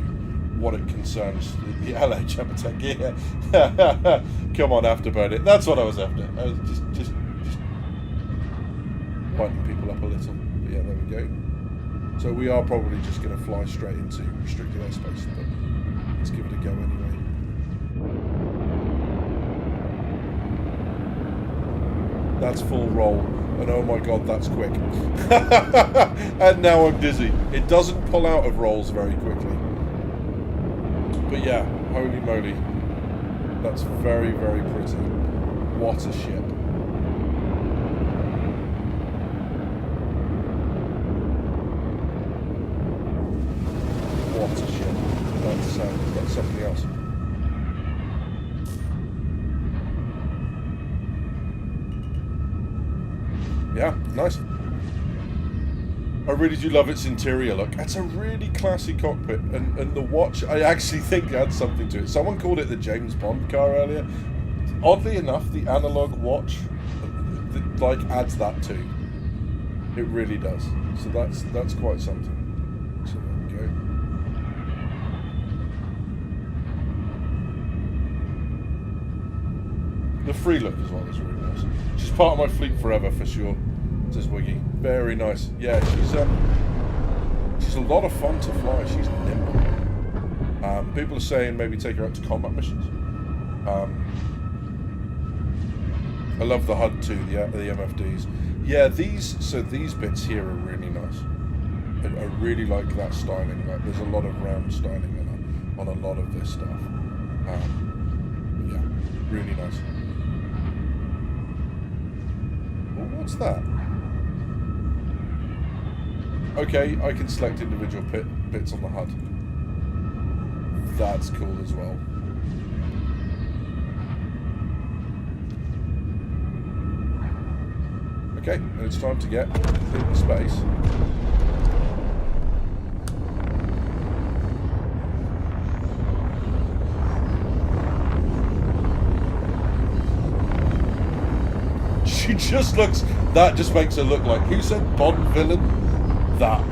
what it concerns the LH Amatec. Yeah, come on, afterburn it. That's what I was after. I was just winding people up a little. Yeah, there we go. So we are probably just going to fly straight into restricted airspace, but let's give it a go anyway. That's full roll. And oh my god, that's quick. And now I'm dizzy. It doesn't pull out of rolls very quickly. But yeah, holy moly. That's very, very pretty. What a ship. What a ship. That's something else. Yeah, nice. I really do love its interior look. It's a really classy cockpit, and the watch, I actually think adds something to it. Someone called it the James Bond car earlier. Oddly enough, the analog watch, like, adds that too. It really does. So that's quite something. So there we go. The free look as well is really nice. She's part of my fleet forever for sure, says Wiggy. Very nice. Yeah, she's a lot of fun to fly. She's nimble. People are saying maybe take her out to combat missions. I love the HUD too, the MFDs. Yeah, these bits here are really nice. I really like that styling. Like, there's a lot of round styling on a lot of this stuff. Yeah, really nice. Oh, what's that? Okay, I can select individual bits on the HUD. That's cool as well. Okay, and it's time to get into space. She just looks... That just makes her look like... Who said Bond villain? That.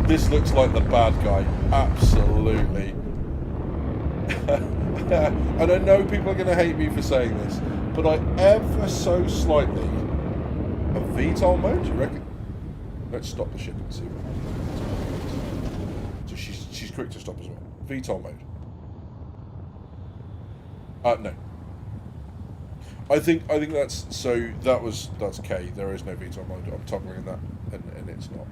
This looks like the bad guy. Absolutely. And I know people are going to hate me for saying this, but I ever so slightly... A VTOL mode, do you reckon? Let's stop the ship and see what happens. So she's quick to stop as well. VTOL mode. No. I think that's that's K. There is no VTOL mode. I'm toggling that, and it's not.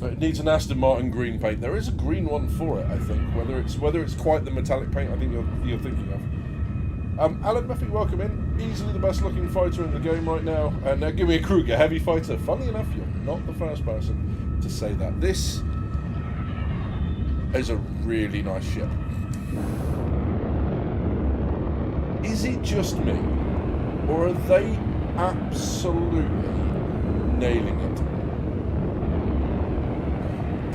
It needs an Aston Martin green paint. There is a green one for it, I think. Whether it's quite the metallic paint, I think you're thinking of. Alan Murphy, welcome in. Easily the best looking fighter in the game right now. And now give me a Kruger heavy fighter. Funnily enough, you're not the first person to say that. This is a really nice ship. Is it just me, or are they absolutely nailing it?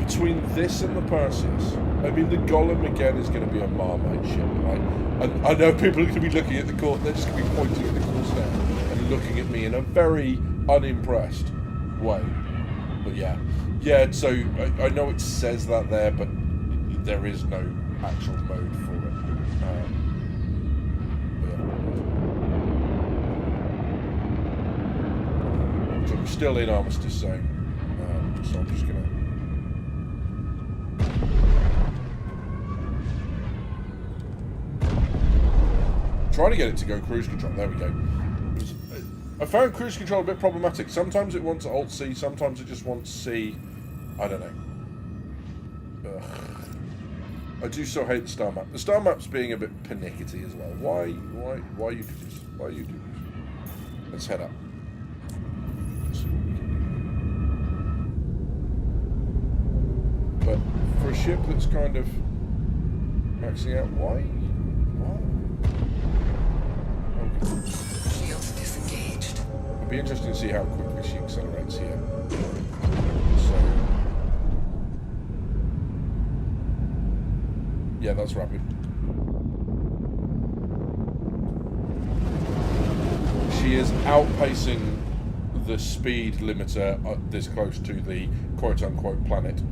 Between this and the Perseus, I mean, the Golem again is going to be a Marmite ship, right? And I know people are going to be looking at the course, they're just going to be pointing at the course now and looking at me in a very unimpressed way. But yeah, so I know it says that there, but there is no actual mode for it. So I'm still in Armistice Zone, so I'm just going to... Trying to get it to go cruise control. There we go. I found cruise control a bit problematic. Sometimes it wants Alt C, sometimes it just wants C. I don't know. Ugh. I do so hate the star map. The star map's being a bit pernickety as well. Why you do this? Why you do this? Let's head up. But for a ship that's kind of maxing out, why? Shield disengaged. It'll be interesting to see how quickly she accelerates here. So, yeah, that's rapid. She is outpacing the speed limiter this close to the quote-unquote planet.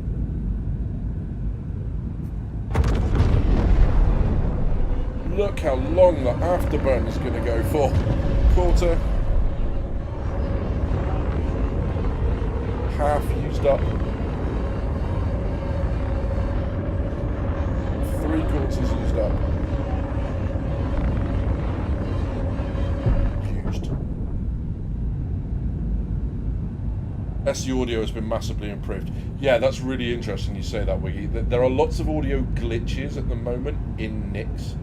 Look how long the afterburn is going to go for. Quarter. Half used up. 3/4 used up. Used. SE audio has been massively improved. Yeah, that's really interesting you say that, Wiggy. There are lots of audio glitches at the moment in Nix,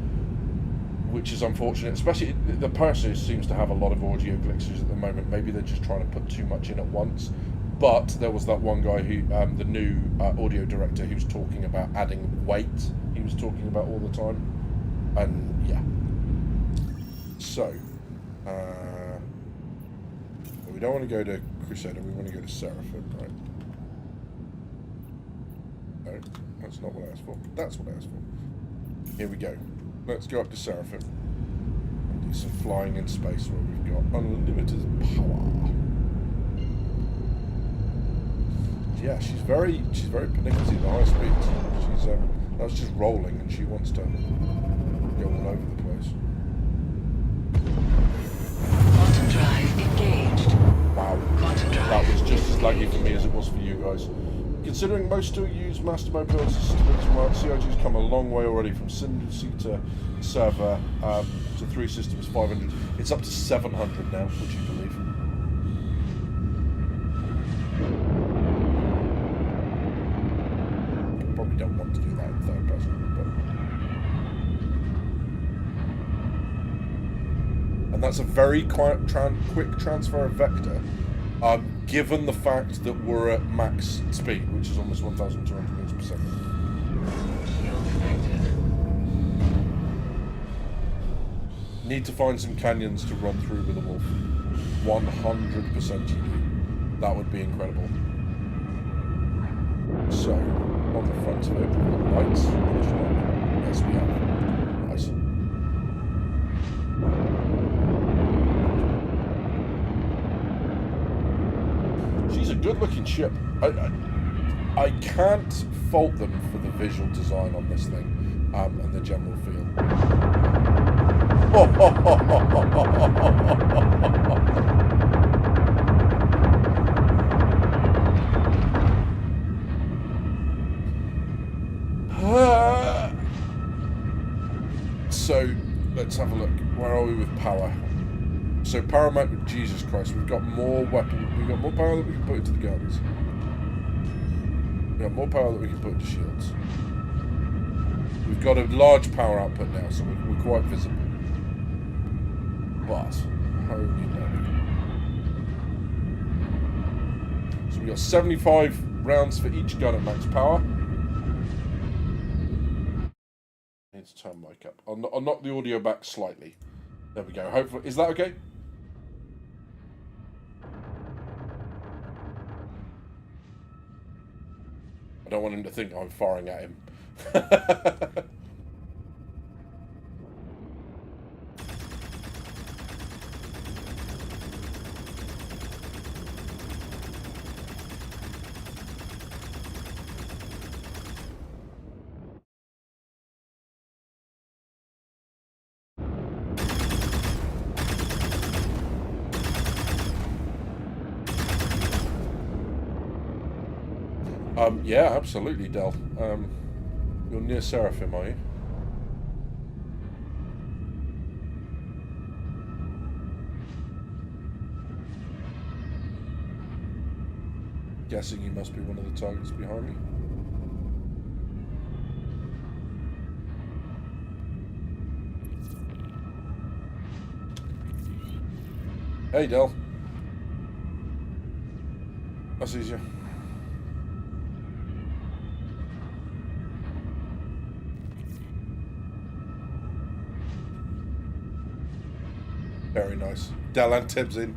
which is unfortunate, especially the person who seems to have a lot of audio glitches at the moment. Maybe they're just trying to put too much in at once. But there was that one guy who, the new audio director, who's talking about adding weight. He was talking about all the time, and yeah. So, we don't want to go to Crusader. We want to go to Seraphim, right? No, that's not what I asked for. That's what I asked for. Here we go. Let's go up to Seraphim and do some flying in space where we've got unlimited power. Yeah, she's very pernickety at the high speeds. She's that's just rolling, and she wants to go all over the place. Quantum drive engaged. Wow, that was just as laggy for me as it was for you guys. Considering most still use master mode builds, CIG's come a long way already from single seater server to 3 systems 500. It's up to 700 now, would you believe? Probably don't want to do that in third person, but... And that's a very quick transfer of vector, given the fact that we're at max speed, which is almost 1,200 meters per second. Need to find some canyons to run through with a wolf. 100% you do. That would be incredible. So, on the front of it, we've got lights. Yes, we have. Nice. She's a good-looking ship. I can't fault them for the visual design on this thing, and the general feel. So, let's have a look. Where are we with power? So, power mount, Jesus Christ, we've got more weapon. We've got more power that we can put into the guns. We've got more power that we can put into shields. We've got a large power output now, so we're quite visible. But, holy moly. So, we've got 75 rounds for each gun at max power. I need to turn mic up. I'll knock the audio back slightly. There we go. Hopefully, is that okay? I don't want him to think I'm firing at him. Yeah, absolutely, Del. You're near Seraphim, are you? Guessing you must be one of the targets behind me. Hey, Del. That's easier. Very nice. Del and Tibbs in.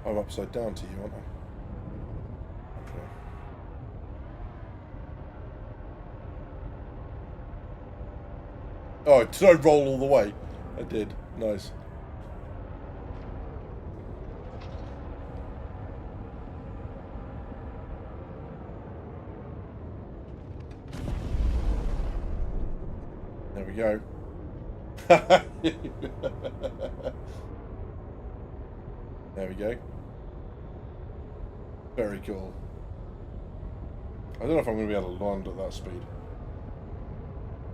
I'm upside down to you, aren't I? Okay. Oh, did I roll all the way? I did. Nice. There we go. There we go. Very cool. I don't know if I'm going to be able to land at that speed.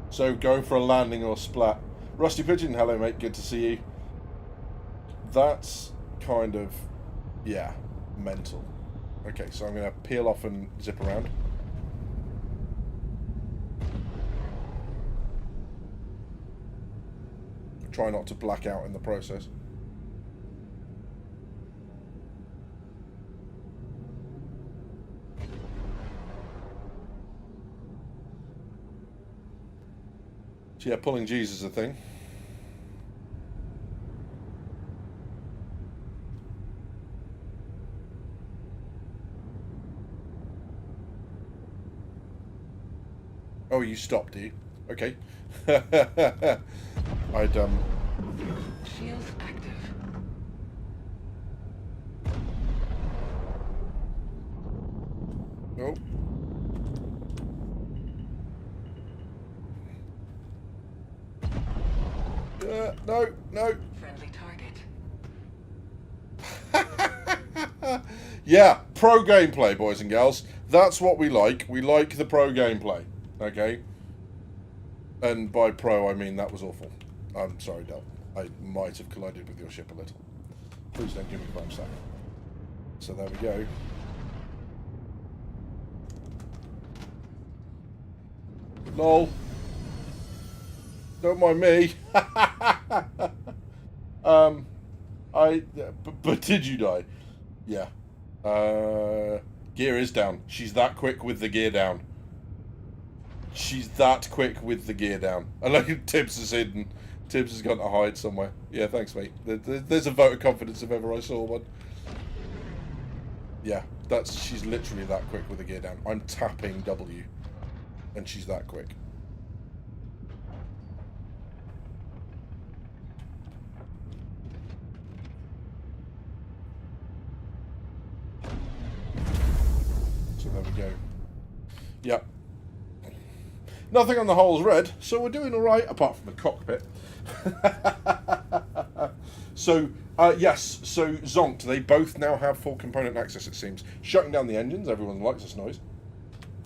So, go for a landing or splat. Rusty Pigeon, hello mate, good to see you. That's kind of, yeah, mental. Okay, so I'm going to peel off and zip around. Try not to black out in the process. So yeah, pulling G's is a thing. Oh, you stopped, do you? Okay. I'd Shields active. Oh. No, no. Friendly target. Yeah, pro gameplay, boys and girls. That's what we like. We like the pro gameplay. Okay? And by pro, I mean that was awful. I'm sorry, Del. I might have collided with your ship a little. Please don't give me climb stack. So there we go. Lol. Don't mind me. But did you die? Yeah. Gear is down. She's that quick with the gear down. She's that quick with the gear down. I like Tibbs is hidden. Tibbs has gone to hide somewhere. Yeah, thanks, mate. There's a vote of confidence if ever I saw one. Yeah, she's literally that quick with the gear down. I'm tapping W, and she's that quick. So there we go. Yep. Nothing on the hull's red, so we're doing all right, apart from the cockpit. So, yes, so Zonked, they both now have full component access, it seems. Shutting down the engines, everyone likes this noise.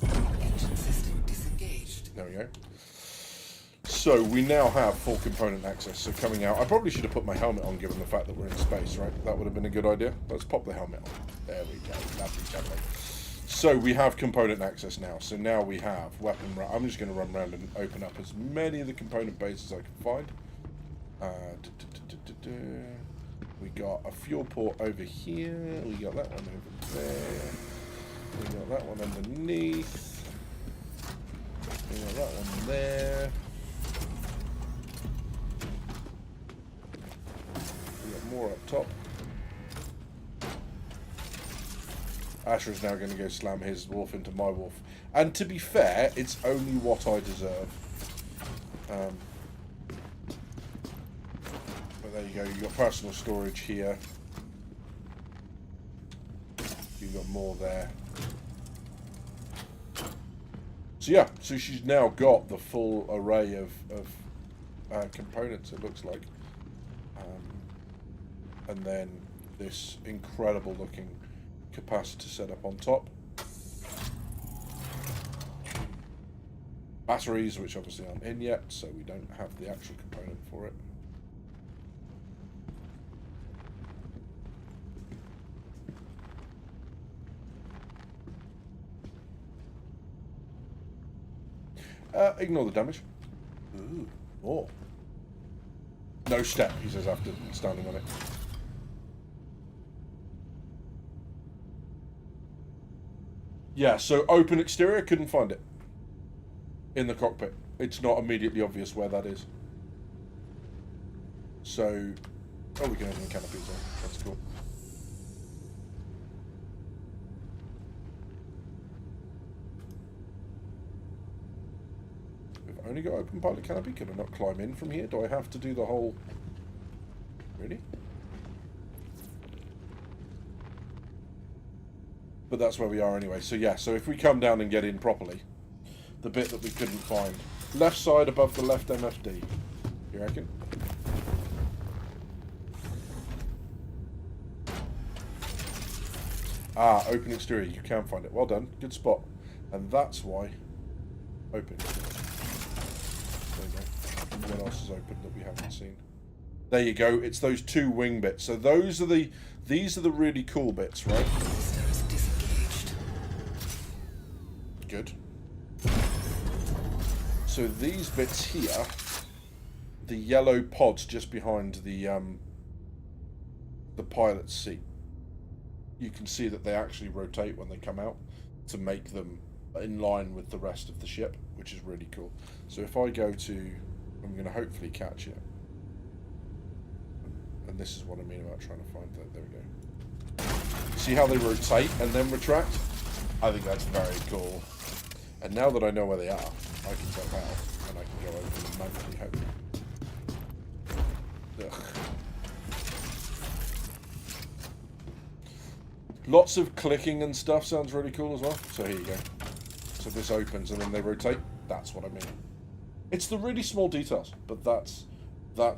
Engine system disengaged. There we go. So, we now have full component access, so coming out... I probably should have put my helmet on, given the fact that we're in space, right? That would have been a good idea. Let's pop the helmet on. There we go. Lovely, lovely. So we have component access now. So now we have weapon. I'm just going to run around and open up as many of the component bases I can find. We got a fuel port over here. We got that one over there. We got that one underneath. We got that one there. We got more up top. Asher's now going to go slam his wolf into my wolf. And to be fair, it's only what I deserve. But there you go. You've got personal storage here. You've got more there. So yeah, so she's now got the full array of components, it looks like. And then this incredible looking capacitor set up on top. Batteries, which obviously aren't in yet, so we don't have the actual component for it. Ignore the damage. Ooh, more. No step, he says after standing on it. Yeah, so open exterior, couldn't find it in the cockpit. It's not immediately obvious where that is. So, oh, we can open the canopy as well. That's cool. Only got open pilot canopy? Can I not climb in from here? Do I have to do the whole... Really? But that's where we are anyway. So yeah, so if we come down and get in properly, the bit that we couldn't find. Left side above the left MFD. You reckon? Ah, open exterior. You can find it. Well done. Good spot. And that's why... Open. There you go. What else is open that we haven't seen? There you go. It's those two wing bits. So those are the... These are the really cool bits, right? Good. So these bits here, the yellow pods just behind the pilot's seat, you can see that they actually rotate when they come out to make them in line with the rest of the ship, which is really cool. So if I go to, I'm going to hopefully catch it. And this is what I mean about trying to find that. There we go. See how they rotate and then retract? I think that's very cool. And now that I know where they are, I can jump out and I can go over them manually, hopefully. Ugh. Lots of clicking and stuff sounds really cool as well. So here you go. So this opens and then they rotate. That's what I mean. It's the really small details, but that's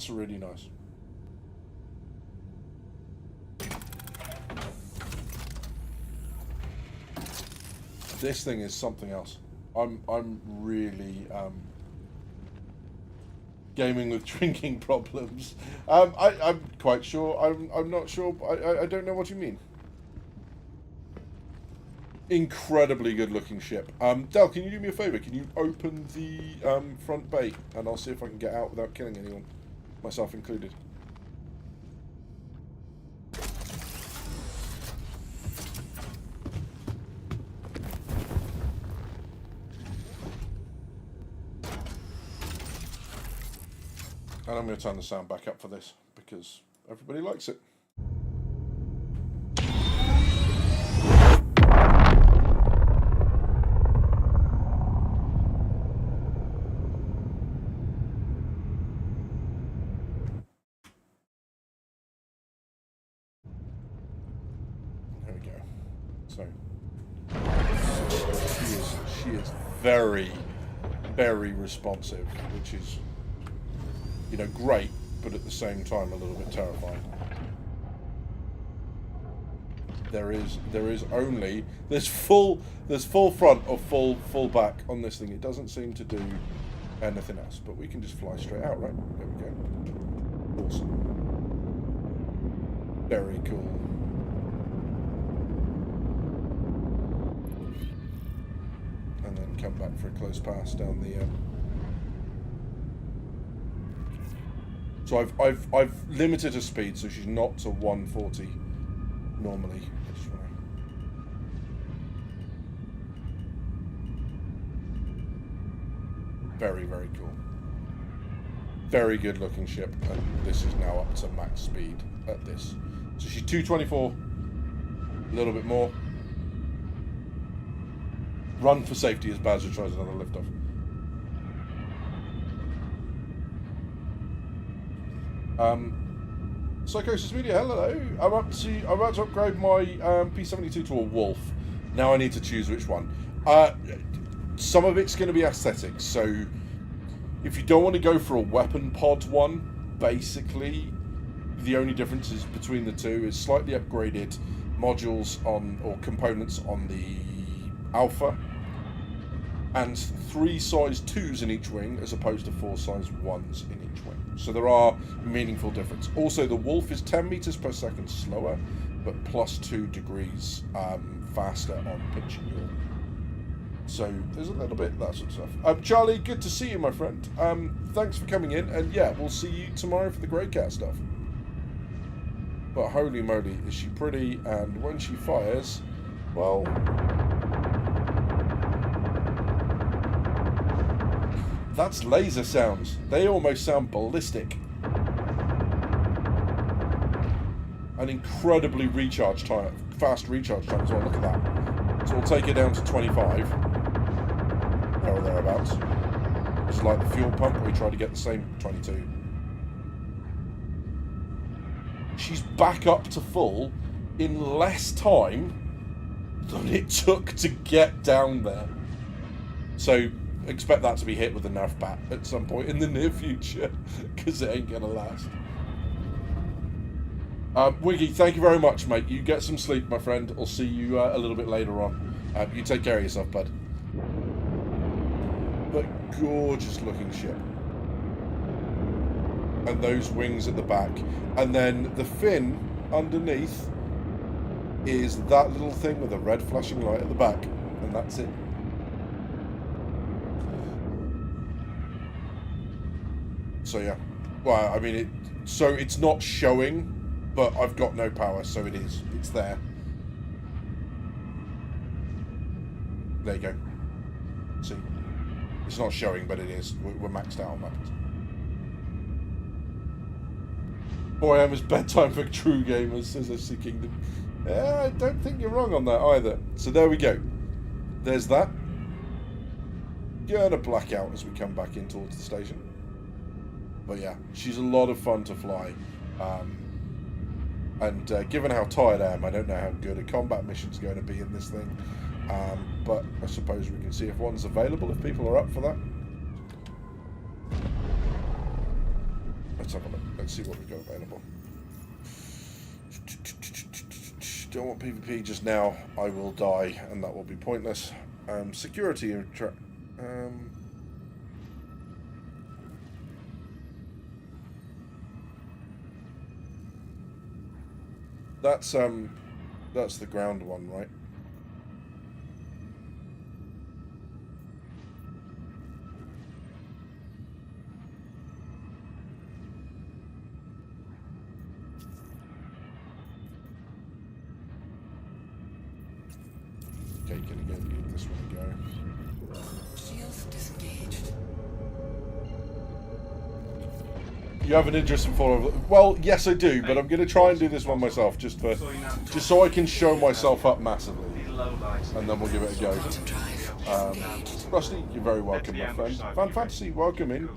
really nice. This thing is something else. I'm really gaming with drinking problems. I'm quite sure. I'm not sure. I don't know what you mean. Incredibly good looking ship. Del, can you do me a favour? Can you open the front bay and I'll see if I can get out without killing anyone, myself included. And I'm going to turn the sound back up for this because everybody likes it. There we go. So she is very, very responsive, which is, you know, great, but at the same time a little bit terrifying. There's full front or full back on this thing. It doesn't seem to do anything else, but we can just fly straight out, right? There we go. Awesome. Very cool. And then come back for a close pass down the So I've limited her speed, so she's not to 140 normally. I just wanna... Very, very cool. Very good looking ship, and this is now up to max speed at this. So she's 224, a little bit more. Run for safety as Badger tries another liftoff. Psychosis Media, hello. I'm about to upgrade my P72 to a Wolf. Now I need to choose which one. Some of it's going to be aesthetics, so if you don't want to go for a weapon pod one, basically the only differences between the two is slightly upgraded modules on, or components on the Alpha, and 3 size 2s in each wing as opposed to 4 size 1s in each wing. So there are meaningful difference. Also, the Wolf is 10 meters per second slower, but plus 2 degrees faster on pitch and yaw. So there's a little bit, that sort of stuff. Charlie, good to see you, my friend. Thanks for coming in, and yeah, we'll see you tomorrow for the Greycat stuff. But holy moly, is she pretty, and when she fires, well... That's laser sounds. They almost sound ballistic. An incredibly recharge time, fast recharge time as well. Look at that. So we'll take it down to 25. Or thereabouts. Just like the fuel pump, we tried to get the same 22. She's back up to full in less time than it took to get down there. So expect that to be hit with a Nerf bat at some point in the near future, because it ain't gonna last. Wiggy, thank you very much, mate. You get some sleep, my friend. I'll see you a little bit later on. You take care of yourself, bud. But gorgeous looking ship. And those wings at the back. And then the fin underneath is that little thing with a red flashing light at the back. And that's it. So yeah. Well, I mean, so it's not showing, but I've got no power, so it is. It's there. There you go. See? It's not showing, but it is. We're maxed out on that. Boy, it's bedtime for true gamers, says SC Kingdom. Yeah, I don't think you're wrong on that either. So there we go. There's that. Gonna black out as we come back in towards the station. But yeah, she's a lot of fun to fly. And given how tired I am, I don't know how good a combat mission's going to be in this thing. But I suppose we can see if one's available, if people are up for that. Let's have a look. Let's see what we've got available. Don't want PvP just now. I will die, and that will be pointless. Security. That's the ground one, right? Okay, gonna give this one a go. Shields disengaged. You have an interest in follow. Well, yes, I do, but I'm going to try and do this one myself, just so I can show myself up massively, and then we'll give it a go. Rusty, you're very welcome, my friend. Fan Fantasy, welcome in.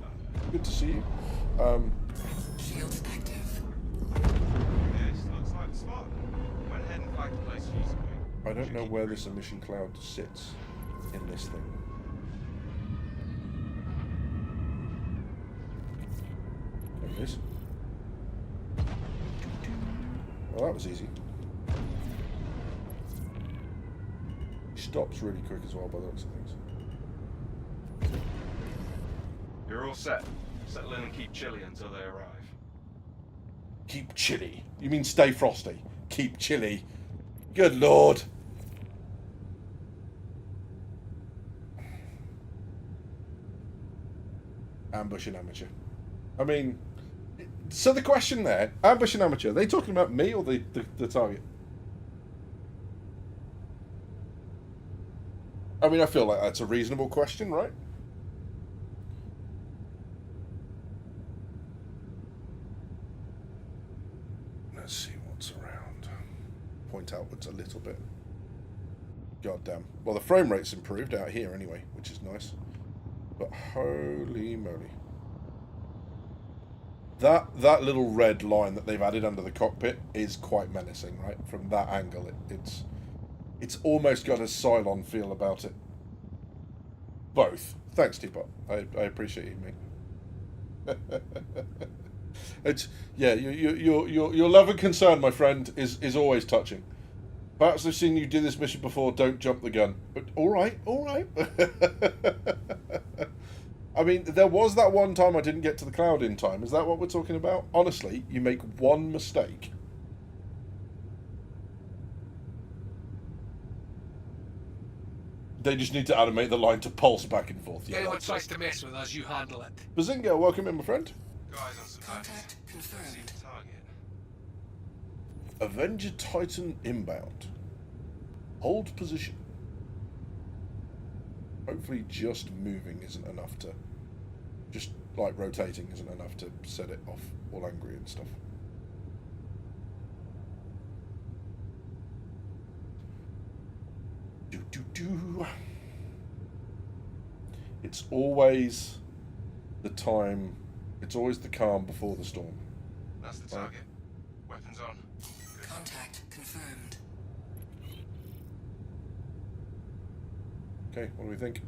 Good to see you. Shields active. I don't know where this emission cloud sits in this thing. There it is. Well, that was easy. Stops really quick as well by the looks of things. You're all set. Settle in and keep chilly until they arrive. Keep chilly? You mean stay frosty? Keep chilly? Good lord. Ambush and amateur. I mean, so the question there, ambush and amateur, are they talking about me or the target? I mean, I feel like that's a reasonable question, right? Let's see what's around. Point outwards a little bit. God damn. Well, the frame rate's improved out here anyway, which is nice. But holy moly. That little red line that they've added under the cockpit is quite menacing, right? From that angle, it's almost got a Cylon feel about it. Both. Thanks, Teapot. I appreciate you, mate. It's your love and concern, my friend, is always touching. Perhaps I've seen you do this mission before. Don't jump the gun. But all right. I mean, there was that one time I didn't get to the cloud in time. Is that what we're talking about? Honestly, you make one mistake. They just need to animate the line to pulse back and forth. Yeah, Anyone tries to mess with us, you handle it. Bazinga, welcome in, my friend. Contact confirmed. Avenger Titan inbound. Hold position. Hopefully just moving isn't enough to... Just, like, rotating isn't enough to set it off all angry and stuff. It's always the time. It's always the calm before the storm. That's the target. Weapons on. Contact confirmed. Okay, what do we think?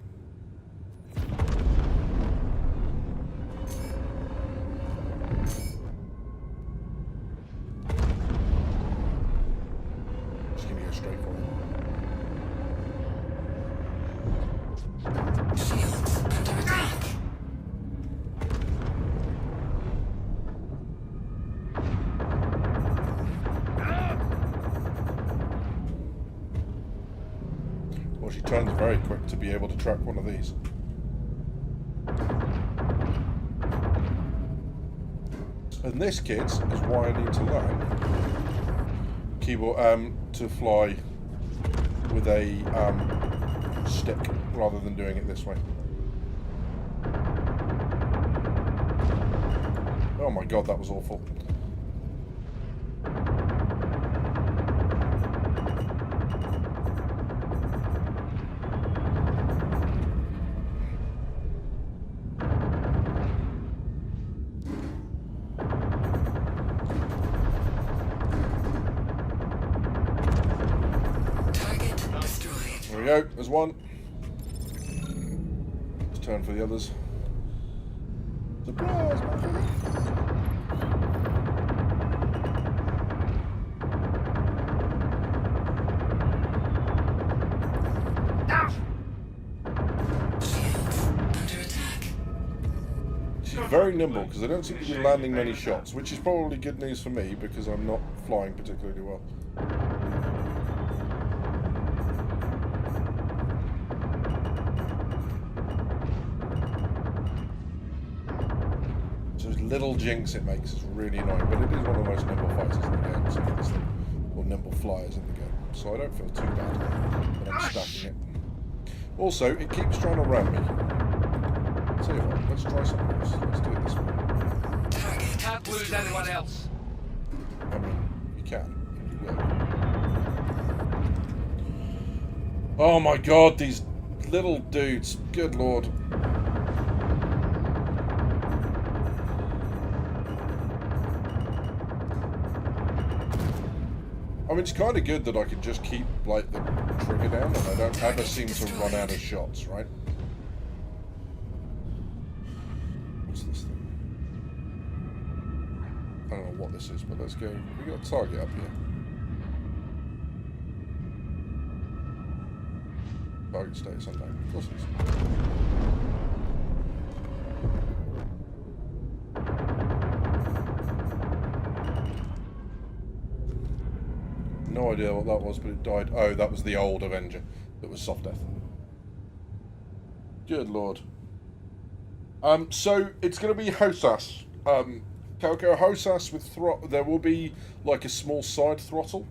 Just give me a straight for it. Shields under attack. Well, she turns very quick to be able to track one of these. And this, kids, is why I need to learn keyboard to fly with a stick rather than doing it this way. Oh my god, that was awful. There we go, there's one. Let's turn for the others. Surprise, motherfucker! She's very nimble because I don't seem to be landing many shots, which is probably good news for me because I'm not flying particularly well. Little jinx it makes is really annoying, but it is one of the most nimble fighters in the game, so it's the, or nimble flyers in the game, so I don't feel too bad that I'm stacking it. Also, it keeps trying to ram me. Tell you what, let's try something else. Let's do it this way. Target. Can't lose anyone else. I mean, you can, and you will. Oh my god, these little dudes, good lord. I mean, it's kind of good that I can just keep, like, the trigger down and I don't ever seem to run out of shots, right? What's this thing? I don't know what this is, but let's go. We got a target up here. Target status unknown. Of course it is. No idea what that was, but it died. Oh, that was the old Avenger. That was soft death. Good lord. So it's going to be Hosas. Calco Hosas with there will be like a small side throttle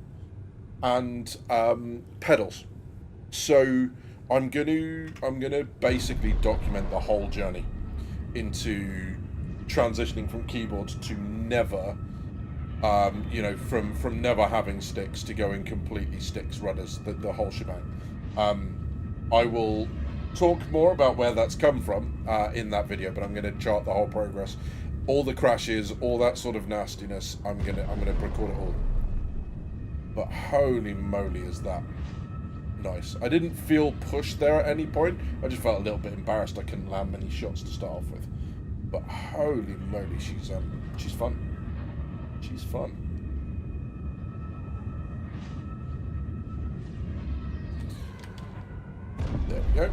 and pedals. So I'm gonna basically document the whole journey into transitioning from keyboard to never. You know, from never having sticks to going completely sticks rudders, the whole shebang. I will talk more about where that's come from in that video, but I'm going to chart the whole progress, all the crashes, all that sort of nastiness. I'm gonna record it all. But holy moly, is that nice! I didn't feel pushed there at any point. I just felt a little bit embarrassed I couldn't land many shots to start off with. But holy moly, she's fun. She's fun. There we go.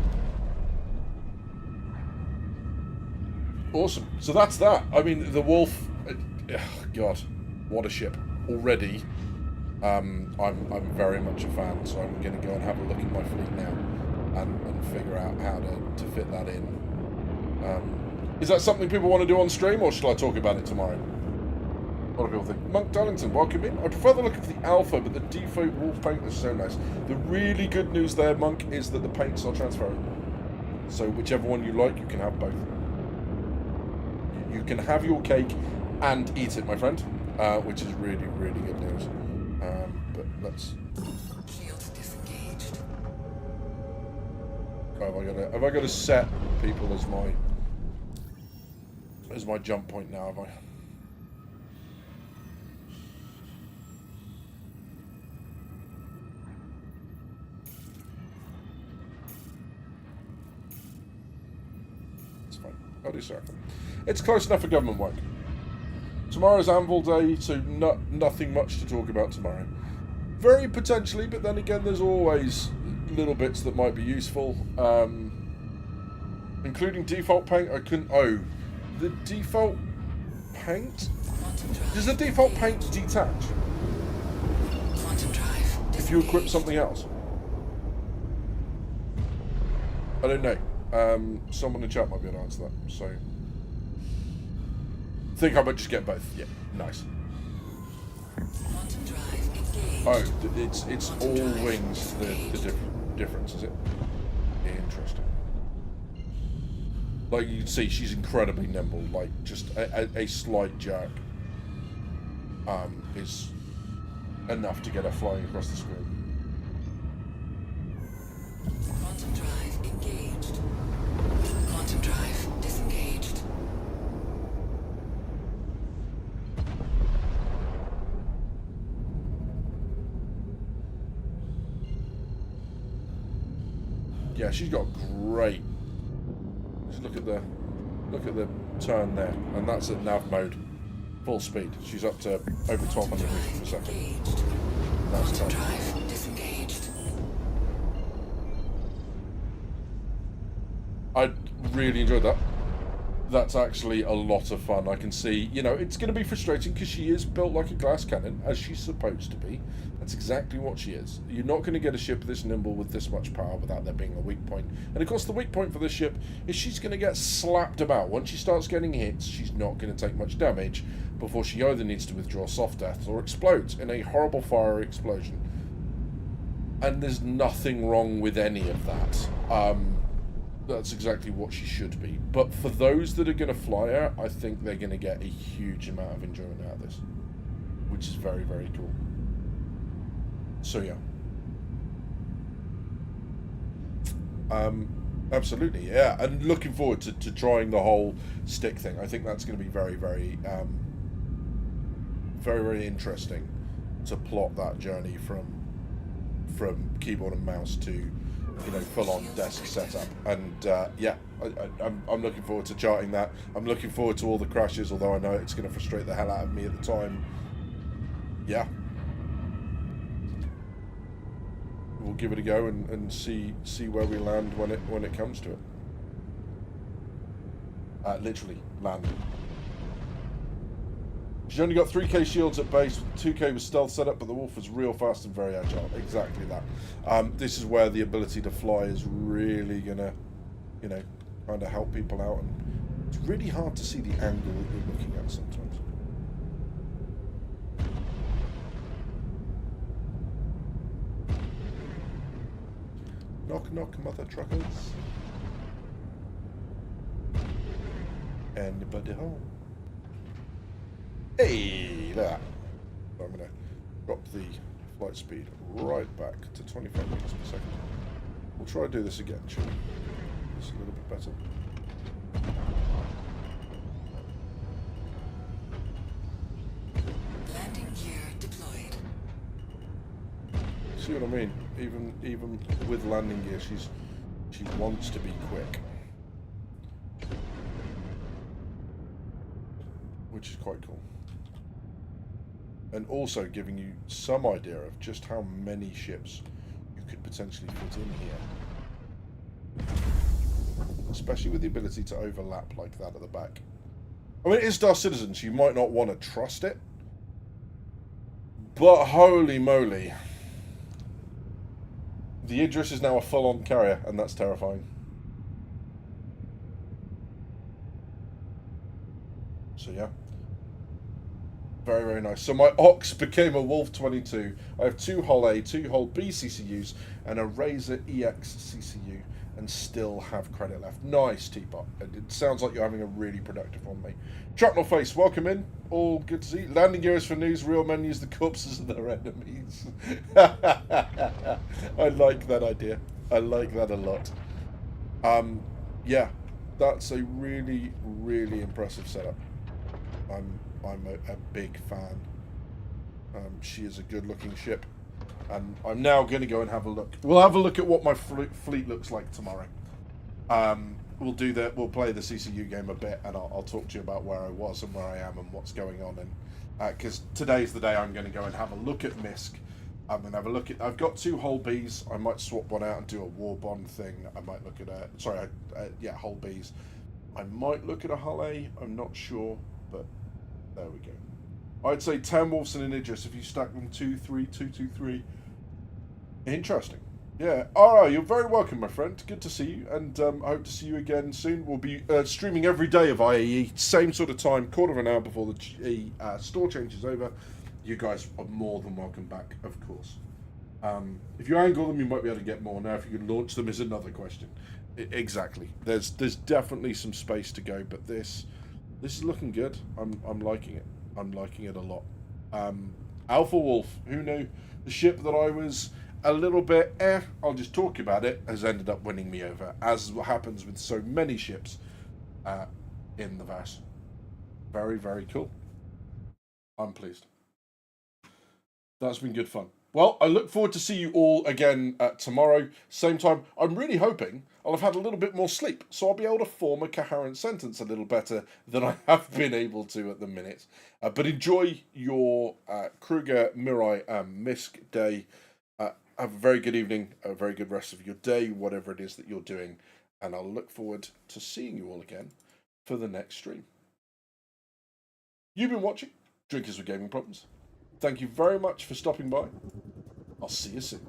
Awesome. So that's that. I mean, the Wolf. God, what a ship already. I'm very much a fan. So I'm going to go and have a look at my fleet now and figure out how to fit that in. Is that something people want to do on stream, or should I talk about it tomorrow? What do people think? Monk Darlington, welcome in. I prefer the look of the Alpha, but the default Wolf paint is so nice. The really good news there, Monk, is that the paints are transferable. So whichever one you like, you can have both. You can have your cake and eat it, my friend, which is really, really good news. But let's... Shields disengaged. Oh, have I got to set people as my... There's my jump point now, have I? It's fine. I'll do something. It's close enough for government work. Tomorrow's Anvil Day, so nothing much to talk about tomorrow. Very potentially, but then again, there's always little bits that might be useful. Including default paint, I couldn't... Oh, the default paint? Does the default paint detach? If you equip something else? I don't know. Someone in chat might be able to answer that, so... I think I might just get both. Yeah, nice. Oh, it's all wings, the difference, is it? Interesting. Like you can see, she's incredibly nimble. Like just a slight jerk is enough to get her flying across the screen. Quantum drive engaged. Quantum drive disengaged. Yeah, she's got great. Just look at the turn there, and that's at nav mode, full speed. She's up to over 1,200 meters per second. That's tough. Drive disengaged. I really enjoyed that. That's actually a lot of fun. I can see, you know, it's going to be frustrating because she is built like a glass cannon, as she's supposed to be. That's exactly what she is. You're not going to get a ship this nimble with this much power without there being a weak point. And of course, the weak point for this ship is she's going to get slapped about. Once she starts getting hits, she's not going to take much damage before she either needs to withdraw soft death or explodes in a horrible fiery explosion. And there's nothing wrong with any of that. That's exactly what she should be. But for those that are going to fly her, I think they're going to get a huge amount of enjoyment out of this, which is very, very cool. So yeah. Absolutely, yeah. And looking forward to trying the whole stick thing. I think that's going to be very, very, very, very interesting to plot that journey from keyboard and mouse to, you know, full-on desk setup. And yeah, I'm looking forward to charting that. I'm looking forward to all the crashes, although I know it's going to frustrate the hell out of me at the time. Yeah. We'll give it a go and see where we land when it comes to it. Literally, land. She's only got 3k shields at base, 2k with stealth setup, but the Wolf is real fast and very agile. Exactly that. This is where the ability to fly is really gonna, you know, kind of help people out. And it's really hard to see the angle that you're looking at sometimes. Knock knock, mother truckers. Anybody home? Hey, look at that. So I'm going to drop the flight speed right back to 25 meters per second. We'll try to do this again, shall we? It's a little bit better. Landing gear deployed. See what I mean? Even with landing gear, she wants to be quick, which is quite cool. And also giving you some idea of just how many ships you could potentially fit in here. Especially with the ability to overlap like that at the back. I mean, it is Star Citizen, so you might not want to trust it. But holy moly. The Idris is now a full-on carrier, and that's terrifying. So yeah. Very, very nice. So my Ox became a Wolf 22. I have 2 Hull A, 2 Hull B CCUs, and a Razor EX CCU, and still have credit left. Nice, Teapot. It sounds like you're having a really productive one, mate. Shrapnel Face, welcome in. All good to see. Landing gear is for news. Real men use the corpses of their enemies. I like that idea. I like that a lot. Yeah. That's a really, really impressive setup. I'm a big fan. She is a good-looking ship, and I'm now going to go and have a look. We'll have a look at what my fleet looks like tomorrow. We'll do that. We'll play the CCU game a bit, and I'll talk to you about where I was and where I am and what's going on. And because today's the day I'm going to go and have a look at MISC. I'm going to have a look at. I've got 2 hull Bs. I might swap one out and do a war bond thing. I might look at hull Bs. I might look at a hull A. I'm not sure, but there we go. I'd say 10 Wolves and an Idris if you stack them 2, 3, 2, 2, 3. Interesting. Yeah. Alright, you're very welcome, my friend. Good to see you, and I hope to see you again soon. We'll be streaming every day of IAE, same sort of time, quarter of an hour before the store change is over. You guys are more than welcome back, of course. If you angle them, you might be able to get more. Now, if you can launch them is another question. Exactly. There's definitely some space to go, but this is looking good. I'm liking it. I'm liking it a lot. Alpha Wolf, who knew? The ship that I was a little bit I'll just talk about it, has ended up winning me over, as happens with so many ships in the VAS. Very, very cool. I'm pleased. That's been good fun. Well, I look forward to see you all again tomorrow, same time. I'm really hoping I'll have had a little bit more sleep, so I'll be able to form a coherent sentence a little better than I have been able to at the minute. But enjoy your Kruger Mirai MISC day. Have a very good evening, a very good rest of your day, whatever it is that you're doing. And I'll look forward to seeing you all again for the next stream. You've been watching Drinkers with Gaming Problems. Thank you very much for stopping by. I'll see you soon.